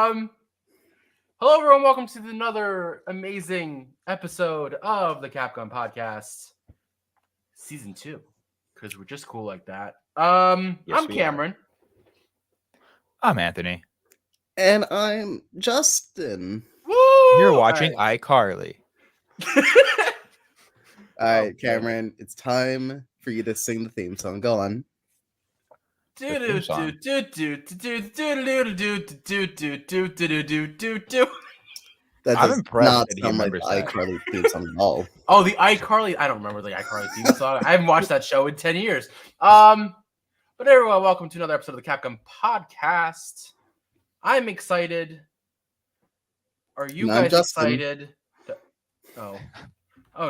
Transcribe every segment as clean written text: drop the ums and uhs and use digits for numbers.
Hello everyone, welcome to another amazing episode of the Capcom Podcast, Season 2, because we're just cool like that. Yes, I'm we Cameron. I'm Anthony. And I'm Justin. Woo! You're watching iCarly. All right, Cameron, it's time for you to sing the theme song. Go on. The That I'm does impressed not that he sound like the remembers that. iCarly theme song at all. Oh, the iCarly. I don't remember the iCarly theme song. I haven't watched that show in 10 years. But everyone, welcome to another episode of the Capcom Podcast. I'm excited. Are you guys excited? Oh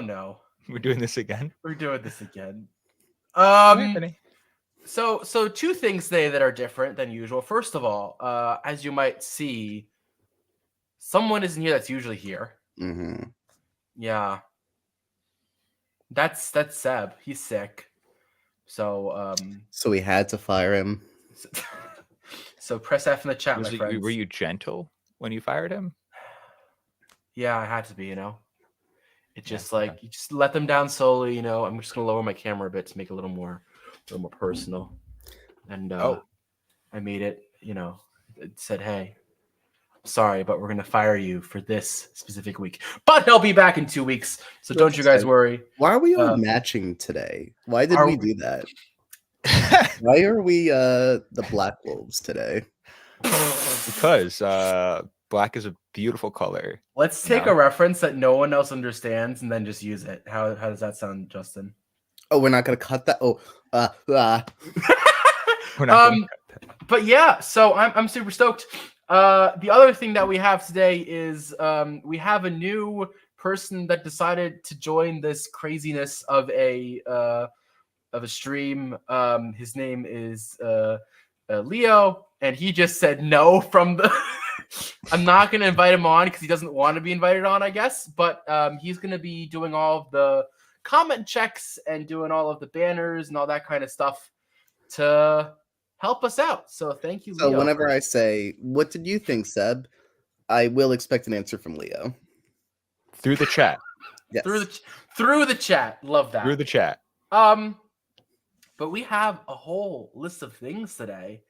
no. We're doing this again. We're doing this again. Anthony. So two things today that are different than usual. First of all, as you might see, someone isn't here that's usually here. Mm-hmm. Yeah. That's Seb. He's sick. So we had to fire him. So press F in the chat, my friends. Were you gentle when you fired him? Yeah, I had to be, It just you just let them down slowly, I'm just gonna lower my camera a bit to make it a little more personal. And I made it, it said, hey, sorry, but we're gonna fire you for this specific week. But he'll be back in 2 weeks, so don't you guys worry. Why are we all matching today? Why did we do that? Why are we the Black Wolves today? Because black is a beautiful color. Let's take a reference that no one else understands and then just use it. How does that sound, Justin? Oh, we're not gonna cut that. Oh, We're not gonna cut that. But yeah, so I'm super stoked. The other thing that we have today is we have a new person that decided to join this craziness of a stream. His name is Leo, and he just said no from the. I'm not going to invite him on because he doesn't want to be invited on, I guess. But he's going to be doing all of the comment checks and doing all of the banners and all that kind of stuff to help us out. So thank you, Leo. So whenever I say, what did you think, Seb? I will expect an answer from Leo. Through the chat. Yes. Through the chat. Love that. Through the chat. But we have a whole list of things today.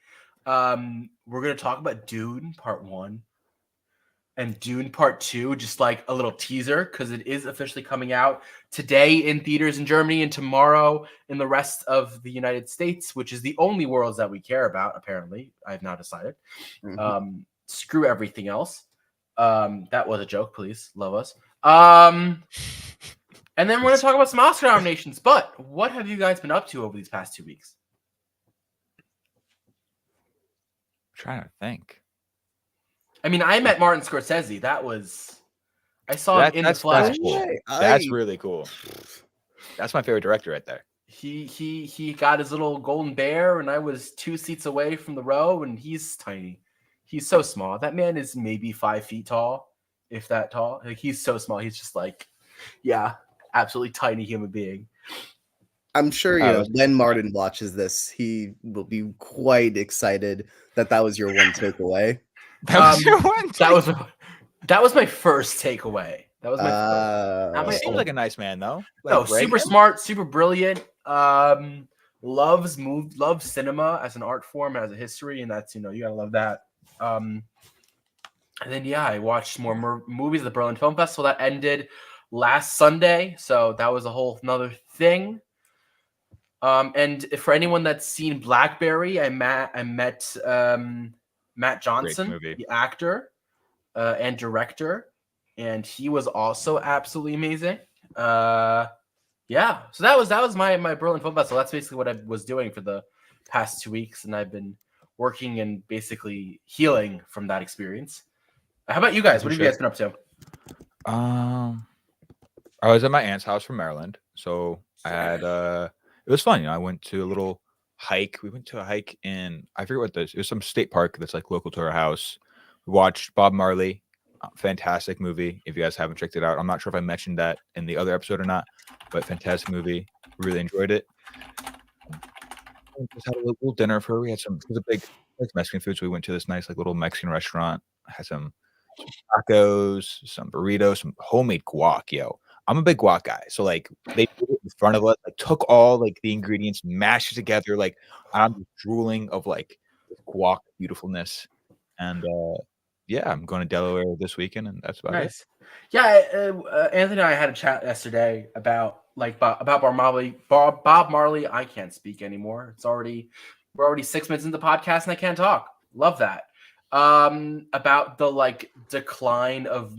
We're going to talk about Dune Part 1 and Dune Part 2, just like a little teaser, because it is officially coming out today in theaters in Germany and tomorrow in the rest of the United States, which is the only worlds that we care about, apparently. I've now decided. Mm-hmm. Screw everything else. That was a joke, please. Love us. And then we're going to talk about some Oscar nominations. But what have you guys been up to over these past 2 weeks? I'm trying to think. I mean, I met Martin Scorsese. I saw him in the flesh. That's cool. That's really cool. That's my favorite director right there. He got his little golden bear, and I was 2 seats away from the row, and he's tiny. He's so small. That man is maybe 5 feet tall, if that tall. Like, he's so small. He's just absolutely tiny human being. I'm sure when Martin watches this, he will be quite excited that was your one takeaway. That was your one. That was my first takeaway. That was my first. He seems like a nice man, though. Super smart, super brilliant. Loves cinema as an art form, as a history, and that's you gotta love that. And then I watched more movies at the Berlin Film Festival that ended last Sunday, so that was a whole another thing. And for anyone that's seen Blackberry, I met Matt Johnson, the actor and director, and he was also absolutely amazing. So that was my Berlin Film Festival. That's basically what I was doing for the past 2 weeks, and I've been working and basically healing from that experience. How about you guys? What have you guys been up to? I was at my aunt's house from Maryland, so I had it was fun. I went to a little hike. We went to a hike in, I forget what this. It was some state park that's like local to our house. We watched Bob Marley. Fantastic movie. If you guys haven't checked it out, I'm not sure if I mentioned that in the other episode or not, but fantastic movie. Really enjoyed it. We just had a little dinner for her. It was a big Mexican food, so we went to this nice little Mexican restaurant. I had some tacos, some burritos, some homemade guac. Yo, I'm a big guac guy, so like they put it in front of us, like took all like the ingredients, mashed it together, like I'm just drooling of like guac beautifulness, and yeah, I'm going to Delaware this weekend, and that's about it. Nice. Yeah, Anthony and I had a chat yesterday about about Bob Marley. Bob Marley. I can't speak anymore. We're already 6 minutes into the podcast and I can't talk. Love that. About the like decline of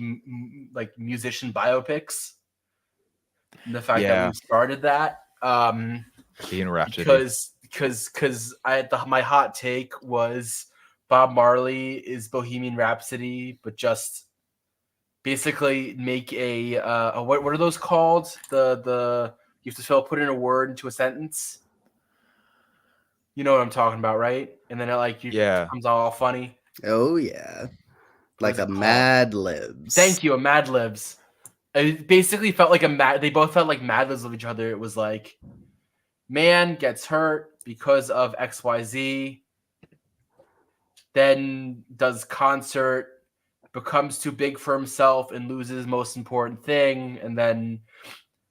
like musician biopics, and the fact that we started that. Being Rhapsody. Because my hot take was Bob Marley is Bohemian Rhapsody, but just basically make a what are those called? The you have to put in a word into a sentence. You know what I'm talking about, right? And then it comes all funny. Oh yeah, like a Mad Libs. Thank you, a Mad Libs. It basically felt like they both felt like Mad Libs of each other. It was like, man gets hurt because of XYZ, then does concert, becomes too big for himself and loses his most important thing, and then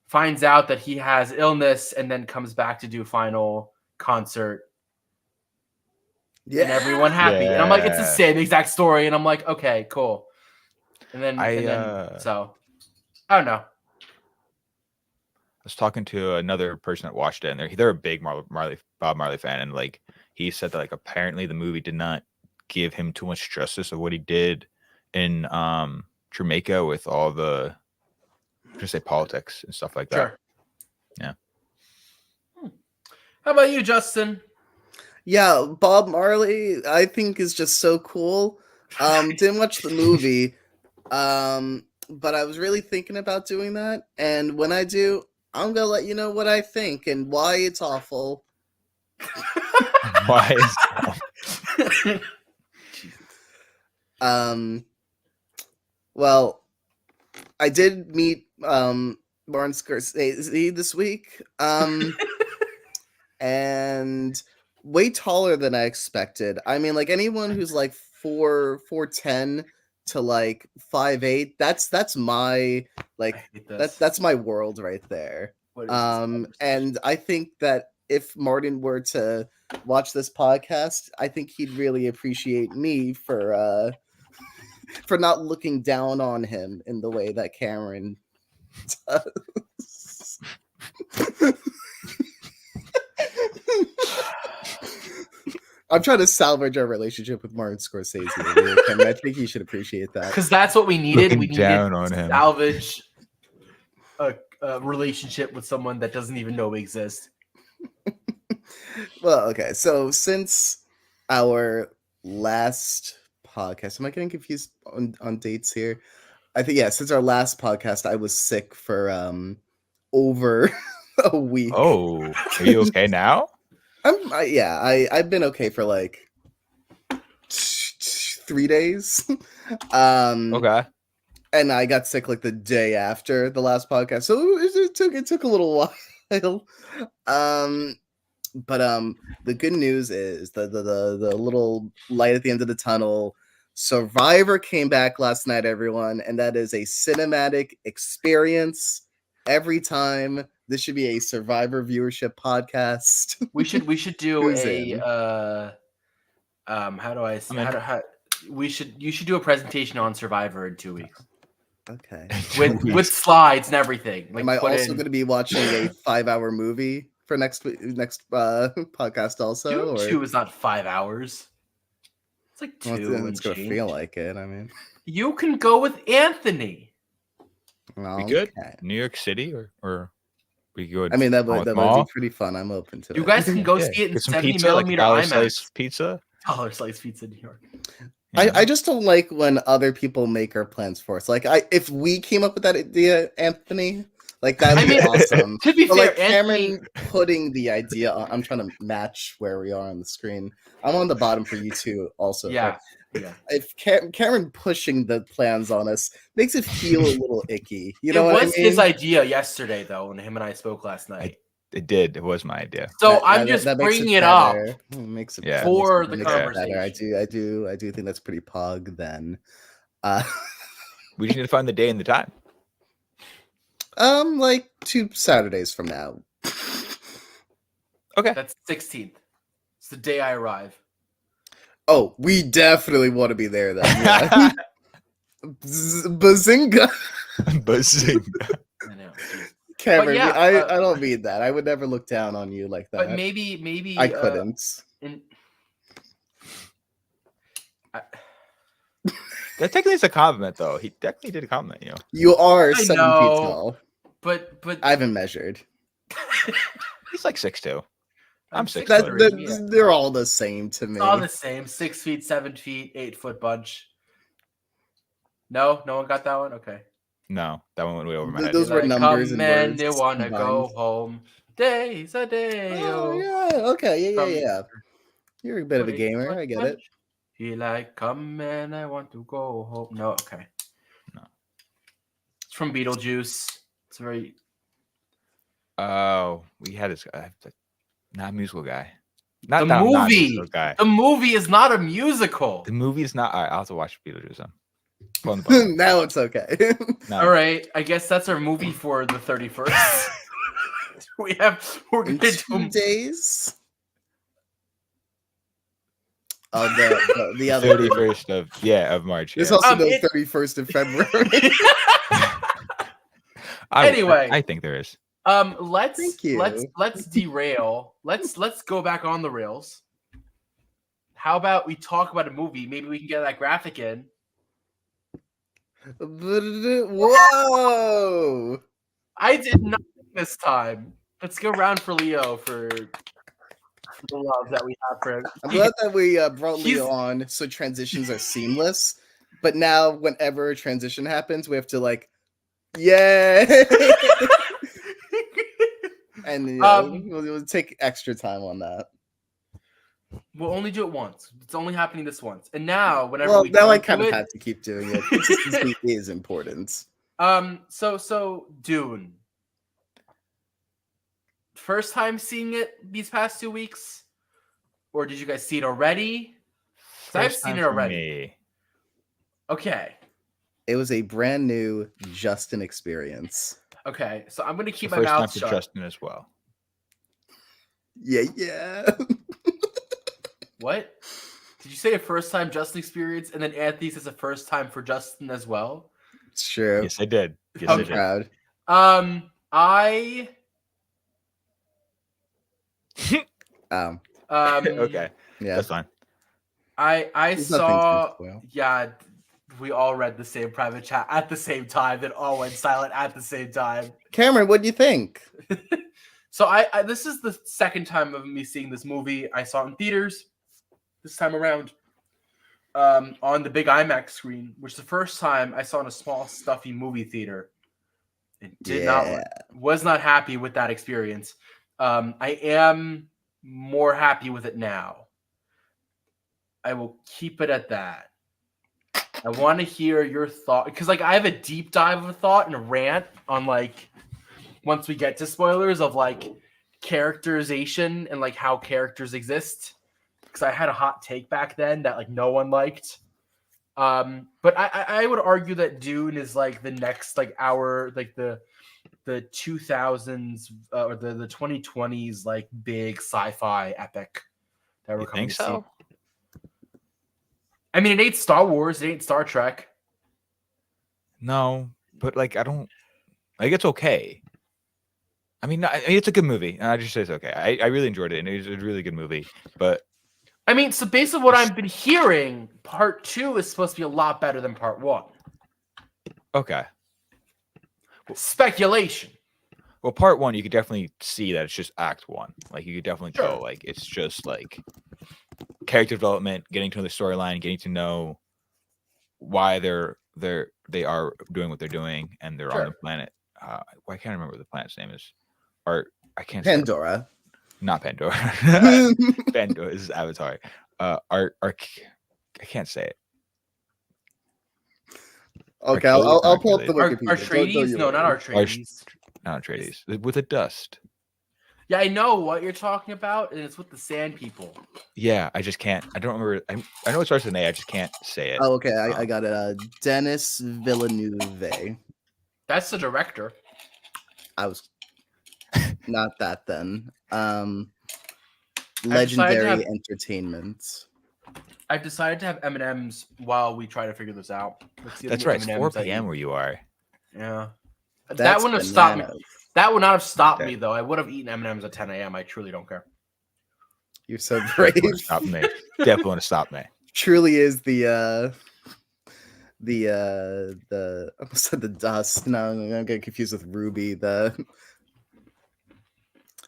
finds out that he has illness and then comes back to do final concert. Yeah. And everyone happy. Yeah. And I'm like, it's the same exact story. And I'm like, okay, cool. And then so I don't know. I was talking to another person that watched it, and they're a big Bob Marley fan, and like he said that like apparently the movie did not give him too much justice of what he did in Jamaica with all the politics and stuff like that. Sure. Yeah. How about you, Justin? Yeah, Bob Marley, I think is just so cool. Didn't watch the movie, but I was really thinking about doing that. And when I do, I'm gonna let you know what I think and why it's awful. Why is well, I did meet Martin Scorsese this week. And way taller than I expected. I mean, like anyone who's like 4'10" to like 5'8", that's my like that's my world right there. And I think that if Martin were to watch this podcast, I think he'd really appreciate me for not looking down on him in the way that Cameron does. I'm trying to salvage our relationship with Martin Scorsese. And I think you should appreciate that. Because that's what we needed. Looking we needed down on to him. Salvage a relationship with someone that doesn't even know we exist. Well, okay. So since our last podcast, am I getting confused on dates here? I think, yeah, since our last podcast, I was sick for over a week. Oh, are you okay now? I've been okay for like 3 days. Okay. And I got sick like the day after the last podcast, so it took a little while. But the good news is the little light at the end of the tunnel. Survivor came back last night, everyone, and that is a cinematic experience every time. This should be a Survivor viewership podcast. We should do you should do a presentation on Survivor in 2 weeks. Okay. With slides and everything. Like, am I also going to be watching a 5-hour movie for next podcast also? Dune 2 is not 5 hours. It's like 2. It's going to feel like it. I mean, you can go with Anthony. Okay. We good? New York City or we good? I mean, that would be pretty fun. I'm open to it. You guys can go see it in 70 millimeter like IMAX. Pizza. $1 slice pizza in New York. Yeah. I just don't like when other people make our plans for us. Like, if we came up with that idea, Anthony, like that would be awesome. To be fair, like Cameron putting the idea on, I'm trying to match where we are on the screen. I'm on the bottom for you two also. Yeah. If Cameron pushing the plans on us makes it feel a little icky. You know what I mean? It was his idea yesterday, though, when him and I spoke last night. It did. It was my idea. So I'm just that makes bringing it better. up Makes it Yeah. for the makes it better. conversation. I do think that's pretty pug then. We just need to find the day and the time. Like 2 Saturdays from now. Okay. That's 16th. It's the day I arrive. Oh, we definitely want to be there then. Yeah. Bazinga. Bazinga. I know. Geez. Cameron, yeah, I don't mean that. I would never look down on you like that. But maybe I couldn't. That technically is a compliment, though. He technically did a compliment, you know. You are I 7 feet know. tall. But I haven't measured. He's like 6'2". I'm 6'3". That, they're all the same to me. It's all the same. 6 feet, 7 feet, 8-foot bunch. No one got that one. Okay. No, that one went way over my head. Those were numbers come and words. They wanna go combined. home. Day's a day. Oh yeah. Okay. Yeah. You're a bit of a gamer. I get it. He like, come and I want to go home. No, okay. No. It's from Beetlejuice. It's very. Oh, we had this guy. Not a musical guy. The movie is not a musical. The movie is not. All right, I'll have to watch Beetlejuice. Now it's okay. No. All right, I guess that's our movie for the 31st. We're In gonna 2 days. Oh, the other 31st of March. There's Yeah. also the 31st of February. Anyway, I think there is. Let's derail. Let's go back on the rails. How about we talk about a movie? Maybe we can get that graphic in. Whoa! I did not this time. Let's go round for Leo for the love that we have for him. I'm glad that we brought Leo on so transitions are seamless. But now, whenever a transition happens, we have to yay! And we'll take extra time on that. We'll only do it once. It's only happening this once. And now, whenever I kind of have to keep doing it. Consistency is important. So Dune. First time seeing it these past 2 weeks, or did you guys see it already? I've seen it already. Okay. It was a brand new Justin experience. Okay, so I'm gonna keep the my first mouth time for shut. Justin as well. Yeah. What? Did you say a first time Justin experience, and then Anthony says a first time for Justin as well? It's true. Yes, I did. Yes, I'm proud. Okay. Yeah, That's fine. I There's saw. nothing to spoil. Yeah, we all read the same private chat at the same time. That all went silent at the same time. Cameron, what do you think? So I this is the second time of me seeing this movie. I saw it in theaters this time around on the big IMAX screen, which the first time I saw in a small stuffy movie theater. It was not happy with that experience. I am more happy with it now. I will keep it at that. I want to hear your thought because I have a deep dive of a thought and a rant on once we get to spoilers of characterization and how characters exist, because I had a hot take back then that no one liked. But I would argue that Dune is the next our the 2000s or the 2020s big sci-fi epic that we're coming to see. I mean, it ain't Star Wars, it ain't Star Trek. No, but I don't. It's okay. I mean, it's a good movie. I just say it's okay. I really enjoyed it, and it was a really good movie. But I mean, so based on what I've been hearing, part 2 is supposed to be a lot better than part 1. Okay. Speculation. Well, part 1, you could definitely see that it's just act 1. You could definitely tell, it's just character development, getting to know the storyline, getting to know why they are doing what they're doing, and they're on the planet. I can't remember what the planet's name is. I can't. Pandora. Not Pandora. Pandora is Avatar. I can't say it. Okay, I'll pull up the Wikipedia. Artrades? No, not Artrades. Not Atreides. With a dust. Yeah, I know what you're talking about, and it's with the sand people. Yeah, I just can't. I don't remember. I know it starts with an A. I just can't say it. Oh, okay, I got it. Dennis Villeneuve. That's the director. I was not that then. I've decided to Legendary have- Entertainment. I've decided to have M&Ms while we try to figure this out. Let's see how That's many right. It's 4 M&Ms I p.m. eat. where you are. Yeah. That That's wouldn't have stopped me. bananas. That would not have stopped Okay. me, though. I would have eaten M&Ms at 10 a.m. I truly don't care. You're so brave. Definitely want to stop me. Definitely want to stop me. Truly is the I almost said the dust. No, I'm gonna get confused with Ruby.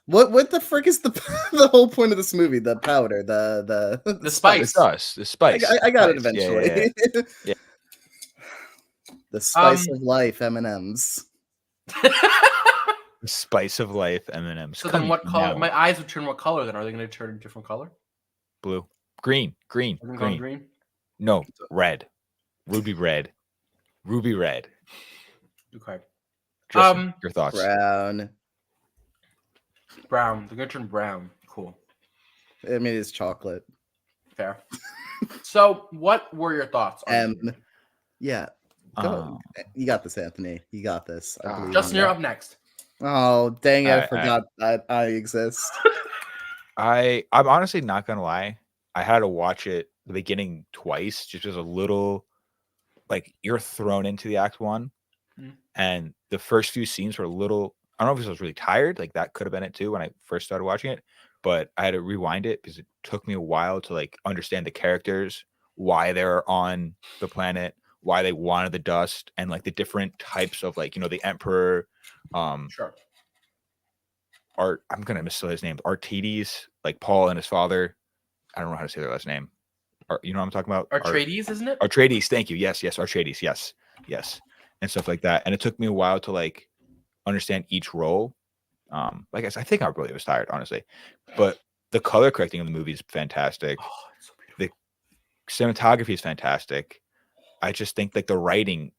What the frick is the the whole point of this movie? The powder, The spice. The spice. I got it Spice. Yeah, eventually. yeah. The spice of life, M&Ms. The spice of life, M&M's. So then what color? Now. My eyes would turn what color then? Are they going to turn a different color? Blue. Green. Are they going green? No, red. Ruby red. Ruby red. Okay. Justin, your thoughts? Brown. Brown. They're going to turn brown. Cool. I mean, it's chocolate. Fair. So what were your thoughts on Dune? Yeah. Go. You got this, Anthony. You got this. I believe Justin, in you're you. up next. Oh, dang it. I Alright, forgot that I exist. I'm honestly not gonna lie. I had to watch it the beginning twice, just as a little like you're thrown into the act one, and the first few scenes were a little. I don't know if I was really tired, like that could have been it too when I first started watching it, but I had to rewind it because it took me a while to like understand the characters, why they're on the planet, why they wanted the dust, and like the different types of like the Emperor. Sure. I'm gonna misspell his name. Artides, like Paul and his father. I don't know how to say their last name. You know what I'm talking about? Atreides, isn't it? Atreides. Thank you. Yes, Atreides. Yes, and stuff like that. And it took me a while to like understand each role. Like I think I really was tired, honestly. But the color correcting of the movie is fantastic. Oh, it's so beautiful. The cinematography is fantastic. I just think like the writing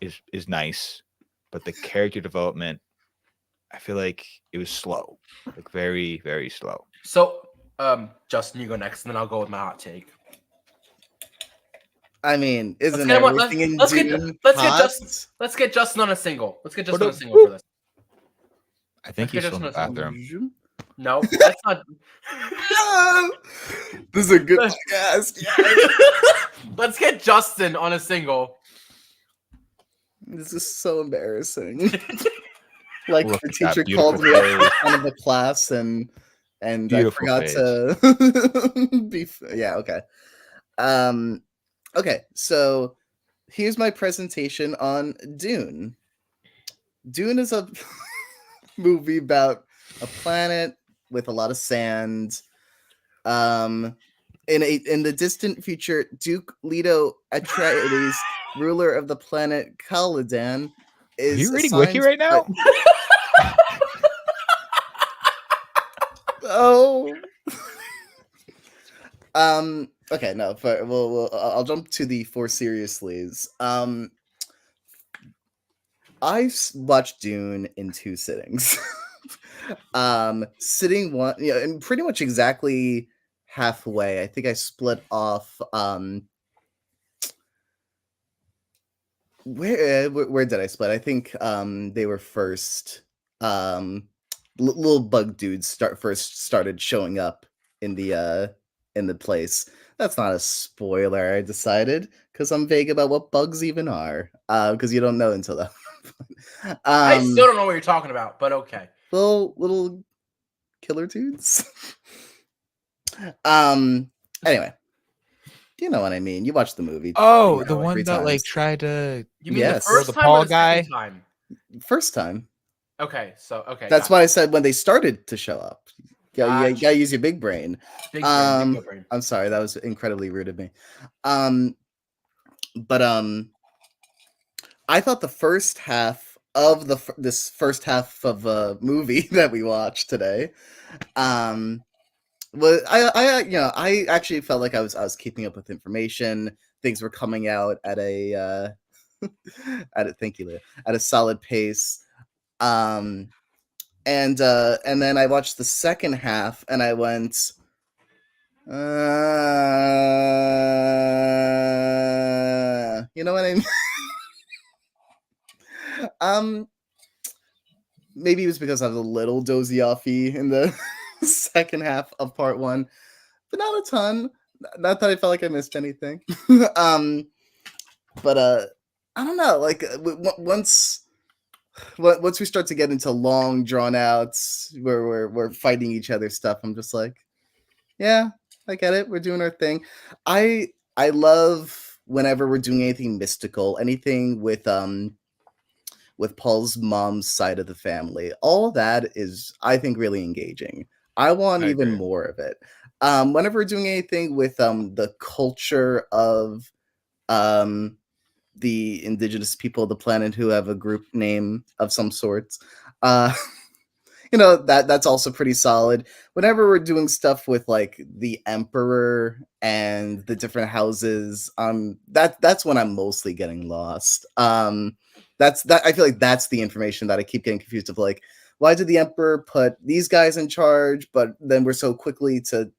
is nice, but the character development, I feel like it was slow, like very, very slow. So, Justin, you go next, and then I'll go with my hot take. I mean, isn't Let's get everything in let's Dune get hot? let's get Justin on a single. Let's get Justin What on a a- single for this. I think Let's he's get still in the Justin on a bathroom. No, that's not. This is a good podcast. Let's get Justin on a single. This is so embarrassing. Like Look the at that teacher called me beautiful up in front of the class and I Beautiful forgot face. to be yeah, okay. Okay, so here's my presentation on Dune. Dune is a movie about a planet with a lot of sand. In the distant future, Duke Leto Atreides, ruler of the planet Caladan, Are is you reading Wiki assigned right now? Oh. Okay, no, I'll jump to the four seriouslys. I watched Dune in 2 sittings. Sitting one, and pretty much exactly halfway. I think I split off. Where did I split? I think they were first. Little bug dudes first started showing up in the place. That's not a spoiler, I decided, because I'm vague about what bugs even are. Because you don't know until that. I still don't know what you're talking about, but okay. Little killer dudes. Anyway, you know what I mean. You watched the movie. Oh, you the know, one 3 that like times. tried to. You mean Yes. the first The time Paul or the second guy? time? First time. Okay, so That's why I said when they started to show up. Yeah, you Gotcha. gotta use your big brain. Big brain, big brain. I'm sorry, that was incredibly rude of me. But I thought the first half of this first half of a movie that we watched today, well, I actually felt like I was keeping up with information. Things were coming out at a thank you, Leah, at a solid pace. and then I watched the second half, and I went, you know what I mean? Maybe it was because I was a little dozy offy in the second half of part one, but not a ton. Not that I felt like I missed anything. But I don't know. Like once we start to get into long drawn outs where we're fighting each other's stuff, I'm just like, yeah, I get it. We're doing our thing. I love whenever we're doing anything mystical, anything with Paul's mom's side of the family. All that is, I think, really engaging. I want even more of it. Whenever we're doing anything with the culture of the indigenous people of the planet who have a group name of some sorts, that's also pretty solid. Whenever we're doing stuff with like the emperor and the different houses, that's when I'm mostly getting lost. That's I feel like that's the information that I keep getting confused of, like, why did the emperor put these guys in charge, but then we're so quickly to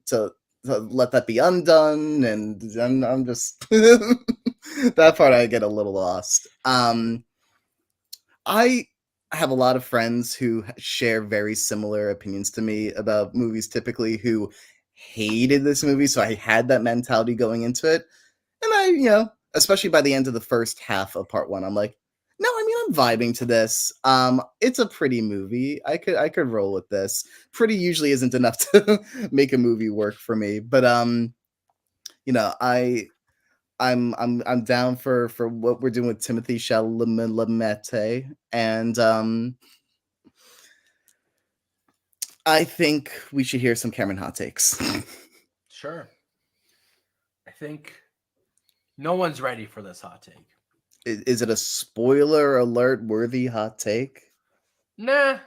let that be undone, and I'm just that part I get a little lost. I have a lot of friends who share very similar opinions to me about movies, typically, who hated this movie, so I had that mentality going into it. And I, especially by the end of the first half of part one, I'm like, no, I mean, I'm vibing to this. It's a pretty movie. I could roll with this. Pretty usually isn't enough to make a movie work for me, but I'm down for what we're doing with Timothy Chalamet, and I think we should hear some Cameron hot takes. Sure. I think no one's ready for this hot take. Is it a spoiler alert worthy hot take? Nah.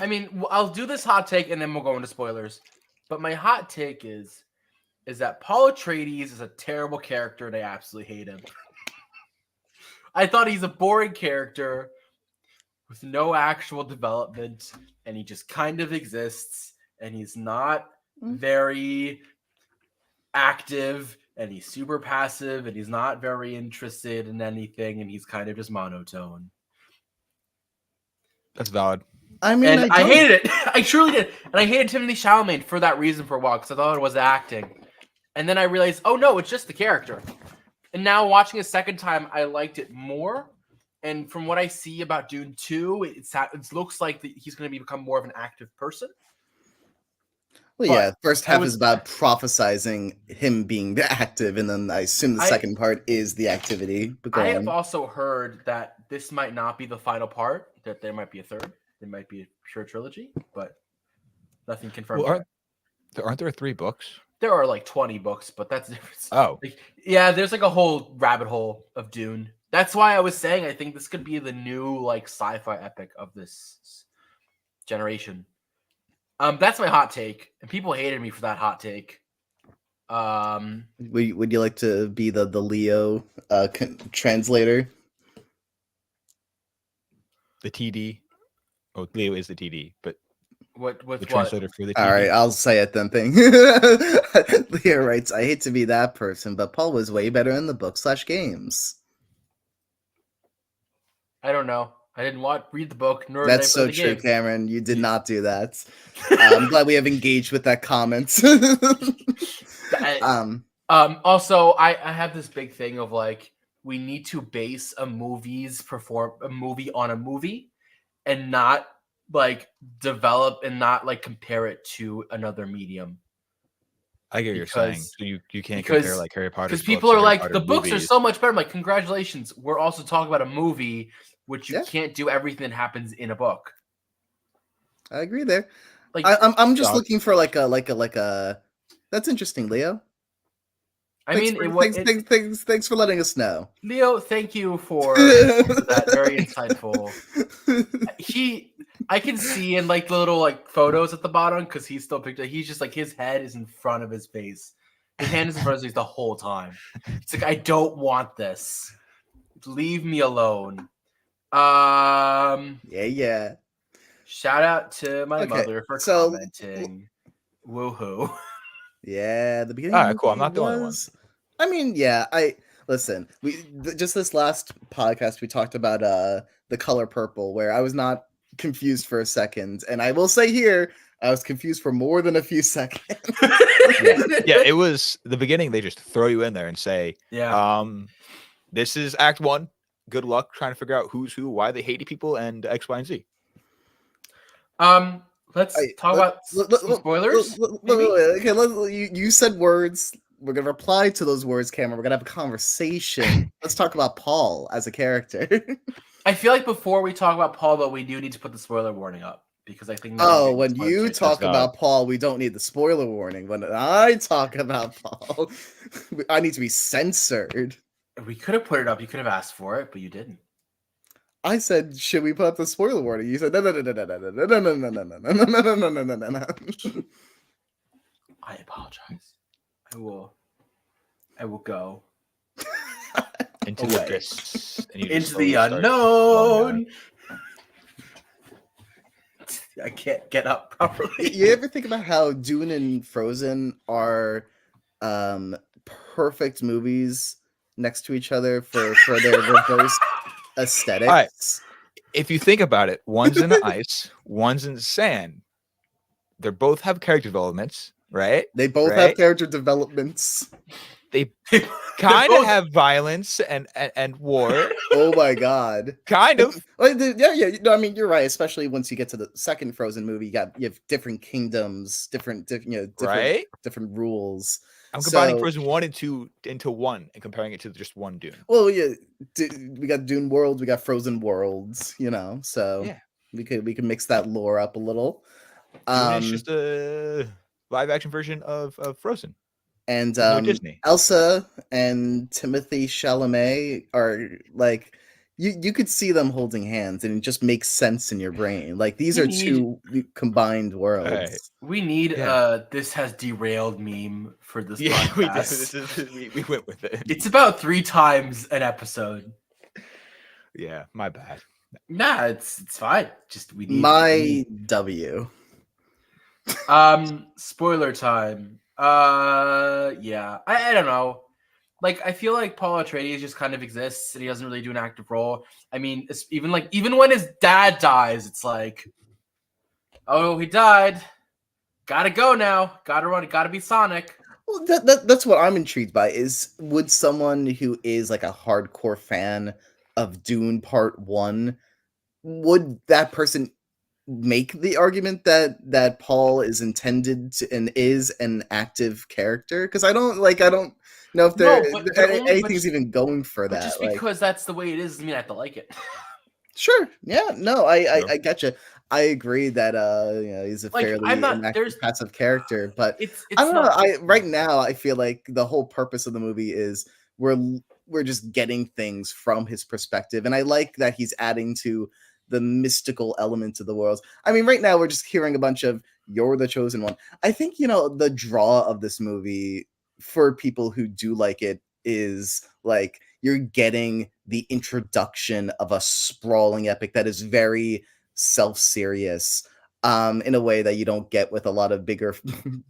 I mean, I'll do this hot take and then we'll go into spoilers. But my hot take is that Paul Atreides is a terrible character and I absolutely hate him. I thought he's a boring character with no actual development, and he just kind of exists, and he's not very active, and he's super passive, and he's not very interested in anything, and he's kind of just monotone. That's valid. I mean, I hated it. I truly did. And I hated Timothy Chalamet for that reason for a while, because I thought it was acting. And then I realized, oh no, it's just the character. And now watching a second time, I liked it more. And from what I see about Dune 2, it looks like he's going to become more of an active person. Well, yeah, first half is about prophesizing him being active, and then I assume the second part is the activity. I have also heard that this might not be the final part, that there might be a third. There might be a pure trilogy, but nothing confirmed. Well, aren't there 3 books? There are like 20 books, but that's different. Oh. Yeah, there's like a whole rabbit hole of Dune. That's why I was saying I think this could be the new like sci-fi epic of this generation. That's my hot take, and people hated me for that hot take. Would you like to be the Leo translator? The TD. Oh, Leo is the TD, but the translator for the TD. All right, I'll say it then. Leo writes, "I hate to be that person, but Paul was way better in the book/games." I don't know. I didn't read the book, nor That's did I play so true, game. Cameron. You did not do that. I'm glad we have engaged with that comment. Also, I have this big thing of like, we need to base a movie on a movie, and not like develop and not like compare it to another medium. I get what you're saying. So you can't compare like Harry Potter. Because people are like, the books are so much better. I'm like, congratulations. We're also talking about a movie, which you can't do everything that happens in a book. I agree there. Like, I'm just looking for like a. That's interesting, Leo. Thanks for letting us know, Leo. Thank you for that. Very insightful. I can see in like the little like photos at the bottom, because he's still pictured. He's just like, his head is in front of his face. His hand is in front of his face the whole time. It's like, I don't want this. Leave me alone. Yeah. Shout out to my Okay, mother for so- commenting. Woohoo. Yeah, the beginning. All of right, the cool. I'm movie not the only one. was. I mean, yeah. Listen. Just this last podcast we talked about the color purple, where I was not confused for a second, and I will say here I was confused for more than a few seconds. Yeah, it was the beginning. They just throw you in there and say, Yeah. this is Act 1. Good luck trying to figure out who's who, why they hate people, and X, Y, and Z. Let's talk about some spoilers. Maybe? Okay, you said words. We're gonna reply to those words, Cameron. We're gonna have a conversation. Let's talk about Paul as a character. I feel like before we talk about Paul, though, we do need to put the spoiler warning up because I think. When you talk about Paul, we don't need the spoiler warning. When I talk about Paul, I need to be censored. We could have put it up. You could have asked for it, but you didn't. I said, should we put up the spoiler warning? You said, no. I apologize. I will go Into the abyss. And you just into the slowly start unknown. I can't get up properly. You ever think about how Dune and Frozen are perfect movies next to each other for their reverse aesthetics? All right. If you think about it, one's in the ice, one's in the sand. They both have character developments, right? They both have character developments. They kind of have violence and war. Oh my god! Kind of. Yeah. No, I mean, you're right. Especially once you get to the second Frozen movie, you have different kingdoms, different rules. I'm combining Frozen 1 and 2 into one and comparing it to just one Dune. Well, yeah, we got Dune worlds, we got Frozen worlds, so yeah, we could mix that lore up a little. Dune is just a live action version of Frozen. And no Disney. Elsa and Timothy Chalamet are like you could see them holding hands, and it just makes sense in your brain. Like these are two combined worlds. Right. We need this has derailed meme for this podcast. We went with it. It's about 3 times an episode. Yeah, my bad. Nah, it's fine. Just we need my W. Spoiler time. Yeah, I don't know. Like, I feel like Paul Atreides just kind of exists and he doesn't really do an active role. I mean, it's even when his dad dies, it's like, oh, he died. Gotta go now. Gotta run. Gotta be Sonic. Well, that's what I'm intrigued by. Would someone who is like a hardcore fan of Dune Part 1, would that person make the argument that Paul is intended to and is an active character? Because I don't know if anything's even going for that. Just because that's the way it is doesn't mean I have to like it. Sure. Yeah. No, I get you. I agree that he's a fairly inactive, passive character, but I don't know. Right now I feel like the whole purpose of the movie is we're just getting things from his perspective, and I like that he's adding to the mystical element of the world. I mean, right now we're just hearing a bunch of "you're the chosen one." I think the draw of this movie for people who do like it is like you're getting the introduction of a sprawling epic that is very self-serious in a way that you don't get with a lot of bigger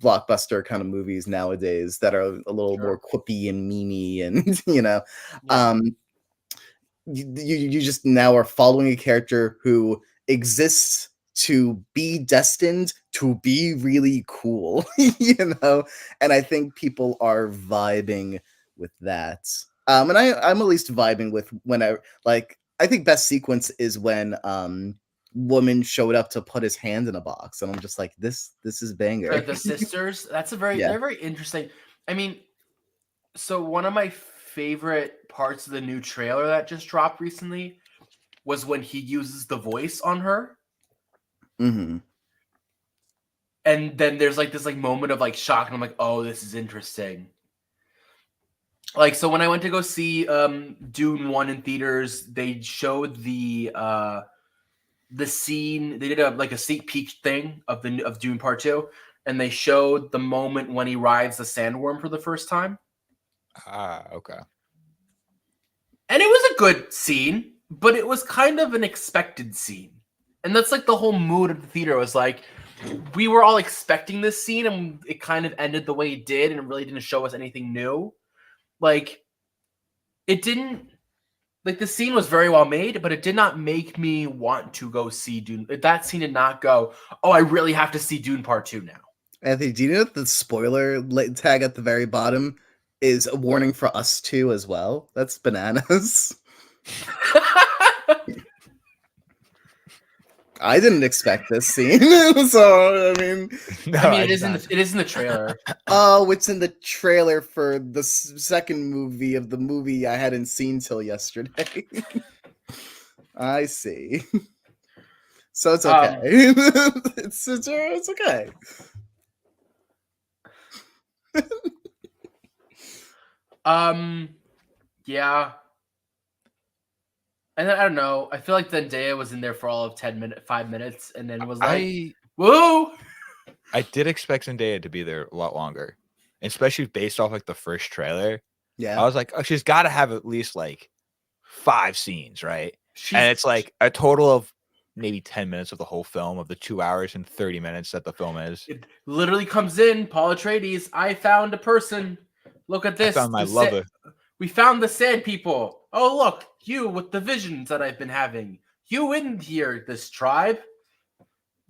blockbuster kind of movies nowadays that are a little more quippy and memey and you just now are following a character who exists to be destined to be really cool, and I think people are vibing with that. And I'm at least vibing with when I think best sequence is when woman showed up to put his hand in a box, and I'm just like, this is banger. The sisters, they're very interesting. I mean, so one of my favorite parts of the new trailer that just dropped recently was when he uses the voice on her. Mm-hmm. And then there's this moment of shock, and I'm like, oh, this is interesting. So when I went to go see Dune 1 in theaters, they showed the scene. They did a sneak peek thing of Dune Part 2, and they showed the moment when he rides the sandworm for the first time. Okay. And it was a good scene, but it was kind of an expected scene. And that's like the whole mood of the theater was like, we were all expecting this scene, and it kind of ended the way it did, and it really didn't show us anything new. Like, it didn't. Like, the scene was very well made, but it did not make me want to go see Dune. That scene did not go, oh, I really have to see Dune Part 2 now. Anthony, do you know that the spoiler tag at the very bottom is a warning for us too as well? That's bananas. I didn't expect this scene, so I mean, it is in the trailer. Oh, it's in the trailer for the second movie of the movie I hadn't seen till yesterday. I see. So it's okay. It's okay. Yeah. And then, I don't know. I feel like Zendaya was in there for all of 5 minutes, and then was like, "Woo!" I did expect Zendaya to be there a lot longer, especially based off like the first trailer. Yeah, I was like, oh, she's got to have at least like 5 scenes, right? And it's like a total of maybe 10 minutes of the whole film of the 2 hours and 30 minutes that the film is. It literally comes in, Paul Atreides. I found a person. Look at this. I found my lover. We found the Sand People. Oh, look, you with the visions that I've been having. You in here, this tribe.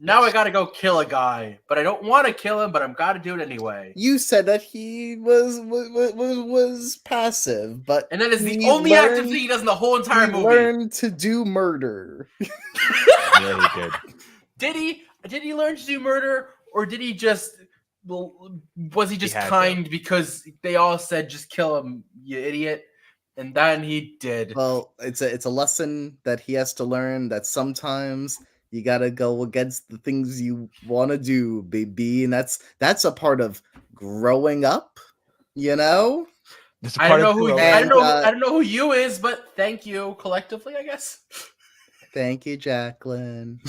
Now I gotta go kill a guy, but I don't want to kill him, but I'm gotta do it anyway. You said that he was passive, but and that is the only active thing he does in the whole entire movie. Learned to do murder. Yeah, he did. Did he learn to do murder, or did he just? Was he just kind because they all said just kill him, you idiot? And then he did. Well, it's a lesson that he has to learn that sometimes you gotta go against the things you want to do, baby, and that's a part of growing up. You know. I don't know who you is, but thank you collectively, I guess. Thank you, Jacqueline.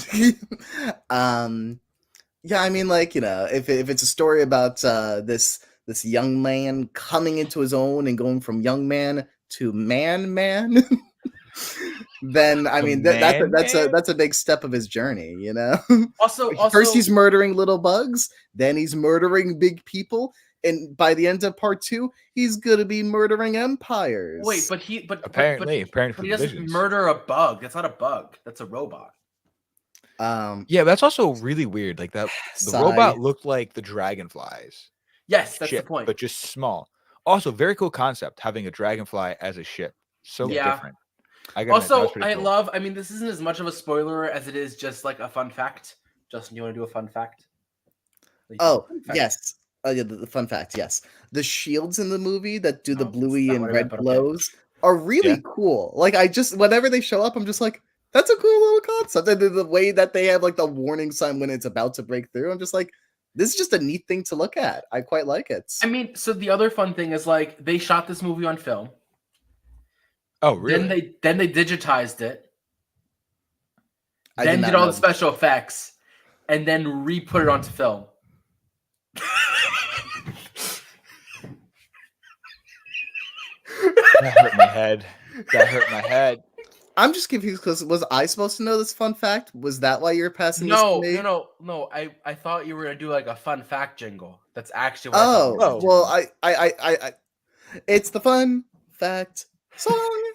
Yeah, I mean, like, you know, if it's a story about this young man coming into his own and going from young man to man, then I mean that's a big step of his journey, you know. Also, first he's murdering little bugs, then he's murdering big people, and by the end of part 2, he's gonna be murdering empires. Wait, but apparently he doesn't murder a bug. That's not a bug. That's a robot. Yeah, that's also really weird. Like the robot looked like the dragonflies. Yes, that's the point. But just small. Also, very cool concept having a dragonfly as a ship. So different. I mean, this isn't as much of a spoiler as it is just like a fun fact. Justin, you want to do a fun fact? Yes. Yeah, the fun fact, yes. The shields in the movie that do the bluey and red glows are really cool. Like, whenever they show up, I'm just like, that's a cool little concept. And the way that they have like the warning sign when it's about to break through, I'm just like, this is just a neat thing to look at. I quite like it. I mean, so the other fun thing is like they shot this movie on film. Oh, really? Then they digitized it. Then did all the special effects, and then re-put it onto film. That hurt my head. I'm just confused because was I supposed to know this fun fact? Was that why you're passing this to me? No. I thought you were gonna do like a fun fact jingle. That's actually what I it's the fun fact song.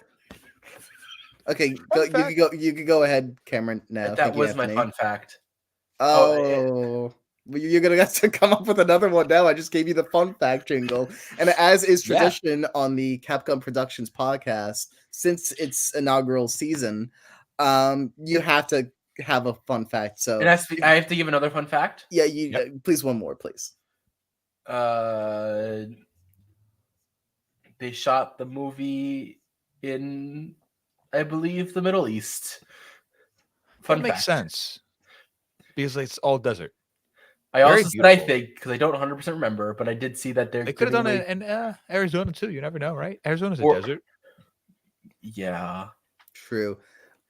Okay, you can go ahead, Cameron. Now that was my fun fact. You're gonna have to come up with another one now. I just gave you the fun fact jingle, and as is tradition on the Capcom Productions podcast, since it's inaugural season, you have to have a fun fact. So I have to give another fun fact. Yeah, please one more, please. They shot the movie in, I believe, the Middle East. That makes sense because it's all desert. I also said I think because I don't 100% remember, but I did see that they could have done it in Arizona too. You never know, right? Arizona's a desert. Yeah, true.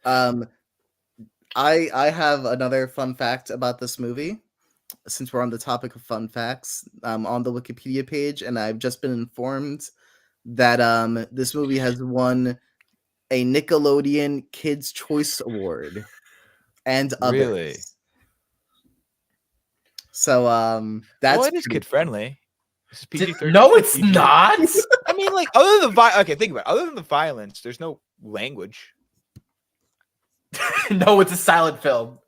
I have another fun fact about this movie. Since we're on the topic of fun facts, on the Wikipedia page, and I've just been informed that this movie has won a Nickelodeon Kids' Choice Award. and Really? others. So that's Well, it is pretty kid friendly. This is PG-13. No, it's PG. not. I mean, like, other than the okay, think about it. Other than the violence, there's no language. No, it's a silent film.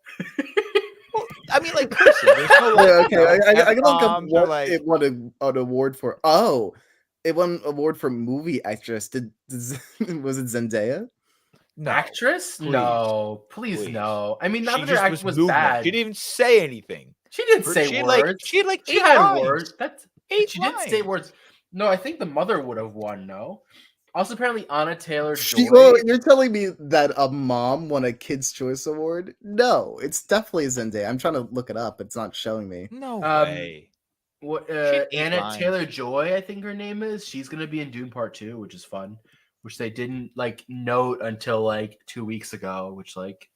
Well, I mean, like cursing. There's no like. okay. I can look up F-bombs or, what like, it won an award for. Oh, it won an award for movie actress. Was it Zendaya? no, Actress? please, No, please, please. no. I mean, not She that her just acting was was movement. bad. She didn't even say anything. She didn't Her- say she had, words. like she had like She 8 had lines. words. That's 8 she did say lines. words. No, I think the mother would have won. No. Also, apparently, Anna Taylor-Joy. You're telling me that a mom won a Kids' Choice Award? No, it's definitely Zendaya. I'm trying to look it up. It's not showing me. No way. What She had 8 Anna lines. Taylor-Joy, I think her name is. She's gonna be in Dune Part 2, which is fun. Which they didn't like note until like 2 weeks ago. Which like,